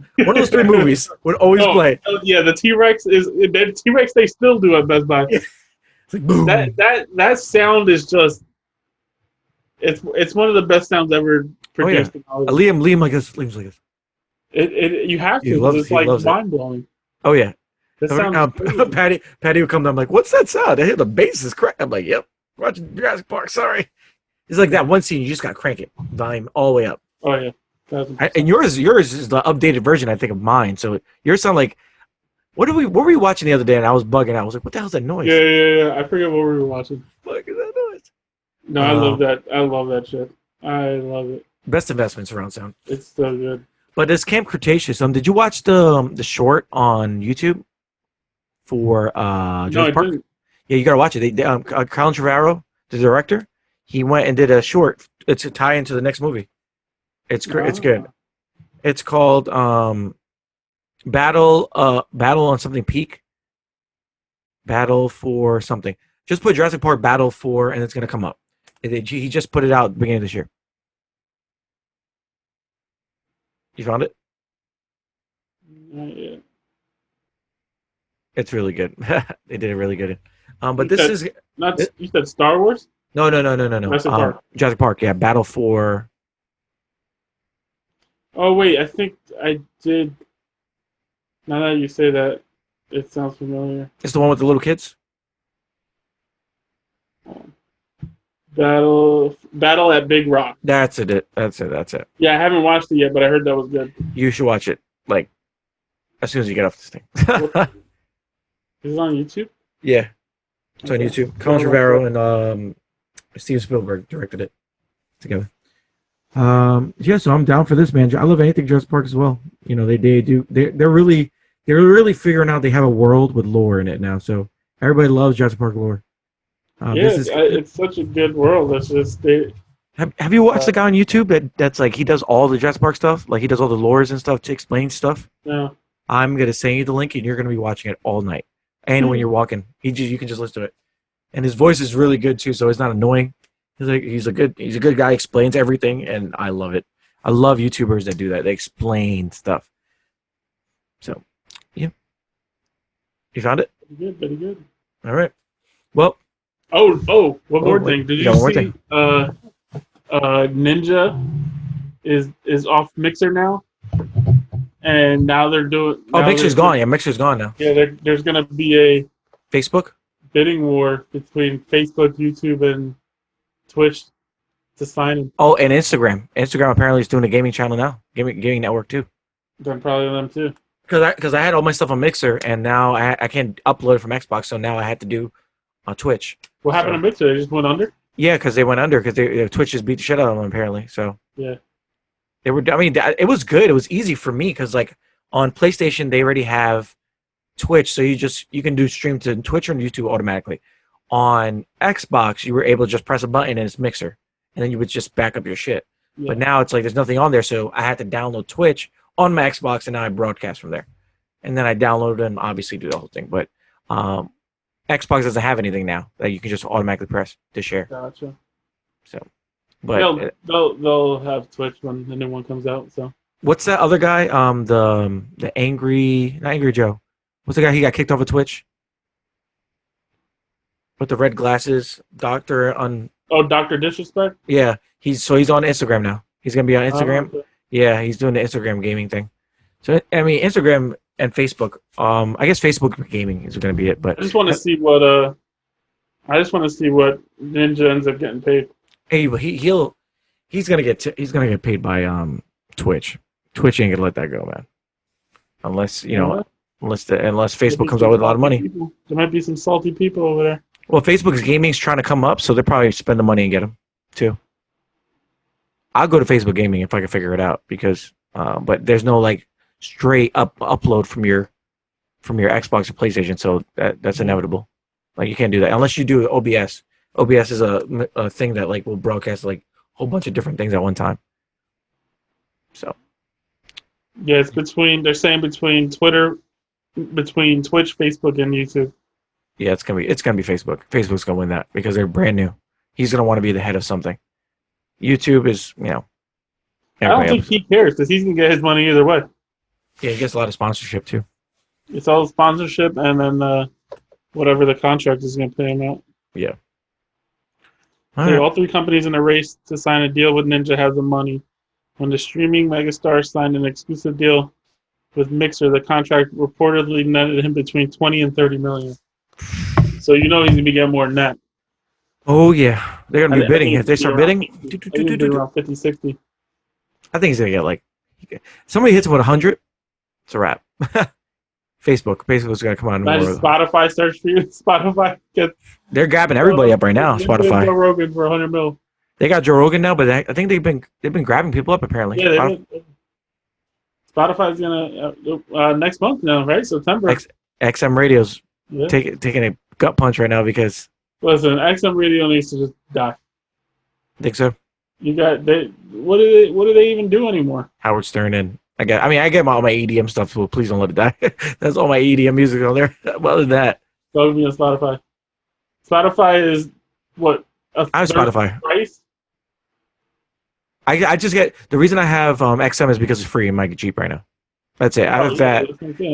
[SPEAKER 1] three movies would always play.
[SPEAKER 2] Yeah, the T-Rex is the T-Rex. They still do at Best Buy.
[SPEAKER 1] Yeah. It's like boom.
[SPEAKER 2] That sound is just. It's one of the best sounds ever produced in Hollywood.
[SPEAKER 1] Liam's like this.
[SPEAKER 2] You have
[SPEAKER 1] He
[SPEAKER 2] to.
[SPEAKER 1] loves-
[SPEAKER 2] It's
[SPEAKER 1] he
[SPEAKER 2] like
[SPEAKER 1] loves it.
[SPEAKER 2] mind blowing.
[SPEAKER 1] Oh yeah.
[SPEAKER 2] That sounds crazy.
[SPEAKER 1] Patty would come down. I'm like, what's that sound? I hear the bass is crack. I'm like, yep. Watching Jurassic Park. Sorry. It's like that one scene. You just got to crank it, volume all the way up.
[SPEAKER 2] Oh yeah.
[SPEAKER 1] And yours is the updated version, I think, of mine. So yours sound like. What were we watching the other day? And I was bugging out. I was like, what the hell's that noise?
[SPEAKER 2] Yeah. I forget what we were watching.
[SPEAKER 1] What is that noise?
[SPEAKER 2] No, I love that. I love that shit. I love it.
[SPEAKER 1] Best investment surround sound.
[SPEAKER 2] It's so good.
[SPEAKER 1] But this Camp Cretaceous, did you watch the short on YouTube for
[SPEAKER 2] No, I
[SPEAKER 1] Jurassic Park?
[SPEAKER 2] didn't.
[SPEAKER 1] Yeah, you gotta watch it. Colin Trevorrow, the director, he went and did a short. It's a tie into the next movie. It's good. It's called Battle on something Peak. Battle for something. Just put Jurassic Park Battle for, and it's gonna come up. He just put it out at the beginning of this year. You found it?
[SPEAKER 2] Yeah.
[SPEAKER 1] It's really good. They did it really good. But
[SPEAKER 2] You
[SPEAKER 1] this
[SPEAKER 2] said-
[SPEAKER 1] is
[SPEAKER 2] You said Star Wars?
[SPEAKER 1] no.
[SPEAKER 2] Jurassic Park.
[SPEAKER 1] Jurassic Park, yeah. Battle for.
[SPEAKER 2] Oh wait, I think I did. Now that you say that, it sounds familiar.
[SPEAKER 1] It's the one with the little kids.
[SPEAKER 2] Battle at Big Rock.
[SPEAKER 1] That's it. That's it.
[SPEAKER 2] Yeah, I haven't watched it yet, but I heard that was good.
[SPEAKER 1] You should watch it like as soon as you get off this thing.
[SPEAKER 2] Is it on YouTube?
[SPEAKER 1] Yeah, it's on
[SPEAKER 2] Okay.
[SPEAKER 1] YouTube. Colin Trevorrow and Steven Spielberg directed it together. Yeah, so I'm down for this, man. I love anything Jurassic Park as well. You know, they're really figuring out they have a world with lore in it now. So everybody loves Jurassic Park lore.
[SPEAKER 2] It's such a good world. It's just
[SPEAKER 1] Have you watched the guy on YouTube that's like he does all the Jurassic Park stuff? Like he does all the lores and stuff to explain stuff.
[SPEAKER 2] No.
[SPEAKER 1] I'm gonna send you the link and you're gonna be watching it all night. And when you're walking, you can just listen to it. And his voice is really good too, so it's not annoying. He's a good guy. Explains everything, and I love it. I love YouTubers that do that. They explain stuff. So, yeah. You found it?
[SPEAKER 2] Pretty good.
[SPEAKER 1] All right. Well.
[SPEAKER 2] One more thing. Did you see?
[SPEAKER 1] Thing.
[SPEAKER 2] Ninja is off Mixer now, and now they're doing.
[SPEAKER 1] Oh, Mixer's gone. Yeah, Mixer's gone now.
[SPEAKER 2] Yeah, there's gonna be a
[SPEAKER 1] Facebook
[SPEAKER 2] bidding war between Facebook, YouTube, and Twitch to sign them.
[SPEAKER 1] Oh, and Instagram. Instagram apparently is doing a gaming channel now, gaming network too.
[SPEAKER 2] I'm proud of them too.
[SPEAKER 1] Because I had all my stuff on Mixer, and now I can't upload it from Xbox, so now I had to do on Twitch.
[SPEAKER 2] What happened to Mixer? They just went under.
[SPEAKER 1] Yeah, because they went under because Twitch just beat the shit out of them apparently. So
[SPEAKER 2] yeah,
[SPEAKER 1] they were. I mean, it was good. It was easy for me because like on PlayStation they already have Twitch, so you can do stream to Twitch or YouTube automatically. On Xbox, you were able to just press a button and it's Mixer, and then you would just back up your shit. Yeah. But now it's like there's nothing on there, so I had to download Twitch on my Xbox, and now I broadcast from there. And then I download and obviously do the whole thing. But Xbox doesn't have anything now that you can just automatically press to share.
[SPEAKER 2] Gotcha.
[SPEAKER 1] So, but
[SPEAKER 2] they'll have Twitch when the new one comes out. So
[SPEAKER 1] what's that other guy? The not Angry Joe. What's the guy? He got kicked off of Twitch with the red glasses, Doctor
[SPEAKER 2] Disrespect.
[SPEAKER 1] Yeah, he's on Instagram now. He's gonna be on Instagram.
[SPEAKER 2] Okay.
[SPEAKER 1] Yeah, he's doing the Instagram gaming thing. So I mean, Instagram and Facebook. I guess Facebook gaming is going to be it. But
[SPEAKER 2] I just want to see what Ninja ends up getting paid.
[SPEAKER 1] Hey, but he's gonna get paid by Twitch. Twitch ain't gonna let that go, man. Unless unless Facebook comes out with a lot of money.
[SPEAKER 2] There might be some salty people over there.
[SPEAKER 1] Well, Facebook's gaming's trying to come up, so they'll probably spend the money and get them too. I'll go to Facebook Gaming if I can figure it out because, but there's no like straight upload from your Xbox or PlayStation, so that's inevitable. Like you can't do that unless you do OBS. OBS is a thing that like will broadcast like a whole bunch of different things at one time. So
[SPEAKER 2] yeah, it's they're saying between Twitch, Facebook, and YouTube.
[SPEAKER 1] Yeah, it's gonna be Facebook. Facebook's gonna win that because they're brand new. He's gonna want to be the head of something. YouTube is,
[SPEAKER 2] I don't think he cares because he's gonna get his money either way.
[SPEAKER 1] Yeah, he gets a lot of sponsorship too.
[SPEAKER 2] It's all sponsorship and then whatever the contract is gonna pay him out.
[SPEAKER 1] Yeah.
[SPEAKER 2] All three companies in a race to sign a deal with Ninja have the money. When the streaming megastar signed an exclusive deal with Mixer, the contract reportedly netted him between 20 and 30 million. So he's gonna be getting more than that.
[SPEAKER 1] Oh yeah, they're gonna be bidding. If they start bidding,
[SPEAKER 2] around 50, 60.
[SPEAKER 1] I think he's gonna get like somebody hits him with 100. It's a wrap. Facebook's gonna come on.
[SPEAKER 2] Imagine Spotify search for you. Spotify
[SPEAKER 1] they're grabbing everybody up right now. Spotify.
[SPEAKER 2] Joe Rogan for 100 mil.
[SPEAKER 1] They got Joe Rogan now, but I think they've been grabbing people up apparently.
[SPEAKER 2] Yeah, Spotify's gonna next month now, right? September.
[SPEAKER 1] XM Radio's taking a gut punch right now because.
[SPEAKER 2] Listen, XM Radio needs to just die.
[SPEAKER 1] Think so?
[SPEAKER 2] What do they even do anymore?
[SPEAKER 1] Howard Stern and I get all my EDM stuff, so please don't let it die. That's all my EDM music on there. Other than that.
[SPEAKER 2] So it'll be on Spotify. Spotify is what?
[SPEAKER 1] I have Spotify.
[SPEAKER 2] Price?
[SPEAKER 1] I just get the reason I have XM is because it's free in my Jeep right now. That's it. I have that.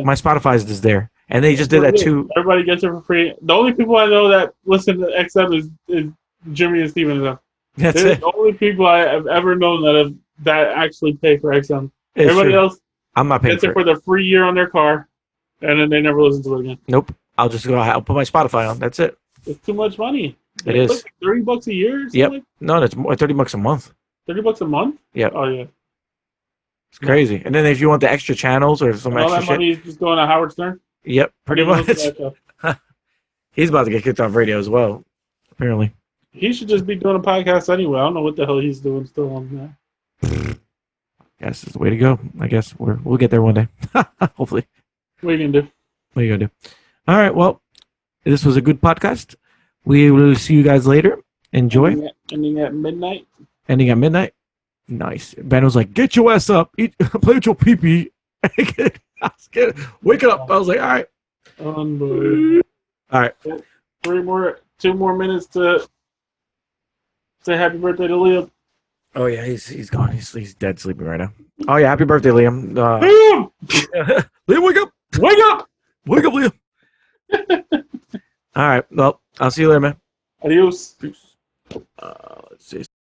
[SPEAKER 1] My Spotify is just there. And they just did that too.
[SPEAKER 2] Everybody gets it for free. The only people I know that listen to XM is Jimmy and Steven.
[SPEAKER 1] That's
[SPEAKER 2] They're
[SPEAKER 1] it.
[SPEAKER 2] the only people I have ever known that actually pay for XM.
[SPEAKER 1] It's
[SPEAKER 2] Everybody
[SPEAKER 1] true.
[SPEAKER 2] else,
[SPEAKER 1] I'm not paying
[SPEAKER 2] gets it for the free year on their car, and then they never listen to it again.
[SPEAKER 1] Nope. I'll put my Spotify on. That's it.
[SPEAKER 2] It's too much money.
[SPEAKER 1] It is.
[SPEAKER 2] Like $30 a year. Or something
[SPEAKER 1] Yep.
[SPEAKER 2] like
[SPEAKER 1] No, that's more, $30 a month.
[SPEAKER 2] $30 a month.
[SPEAKER 1] Yep.
[SPEAKER 2] Oh yeah.
[SPEAKER 1] It's crazy. And then if you want the extra channels or some
[SPEAKER 2] And all
[SPEAKER 1] extra
[SPEAKER 2] that
[SPEAKER 1] shit,
[SPEAKER 2] money is just going to Howard Stern.
[SPEAKER 1] yep, pretty
[SPEAKER 2] I didn't
[SPEAKER 1] much.
[SPEAKER 2] listen to that show.
[SPEAKER 1] He's about to get kicked off radio as well, apparently.
[SPEAKER 2] He should just be doing a podcast anyway. I don't know what the hell he's doing still on that.
[SPEAKER 1] Guess it's the way to go. I guess we'll get there one day. Hopefully.
[SPEAKER 2] What are you gonna do?
[SPEAKER 1] What are you gonna do? All right. Well, this was a good podcast. We will see you guys later. Enjoy.
[SPEAKER 2] Ending at midnight.
[SPEAKER 1] Ending at midnight. Nice. Ben was like, "Get your ass up. Eat. Play with your pee-pee." Wake up. I was like, "All right."
[SPEAKER 2] Unbelievable.
[SPEAKER 1] All right.
[SPEAKER 2] 2 more minutes to say happy birthday to Liam.
[SPEAKER 1] Oh yeah, he's gone. He's dead sleeping right now. Oh yeah, happy birthday, Liam.
[SPEAKER 2] Liam!
[SPEAKER 1] Liam, wake up!
[SPEAKER 2] Wake up!
[SPEAKER 1] Wake up, Liam! All right. Well, I'll see you later, man.
[SPEAKER 2] Adios.
[SPEAKER 1] Peace. Let's see.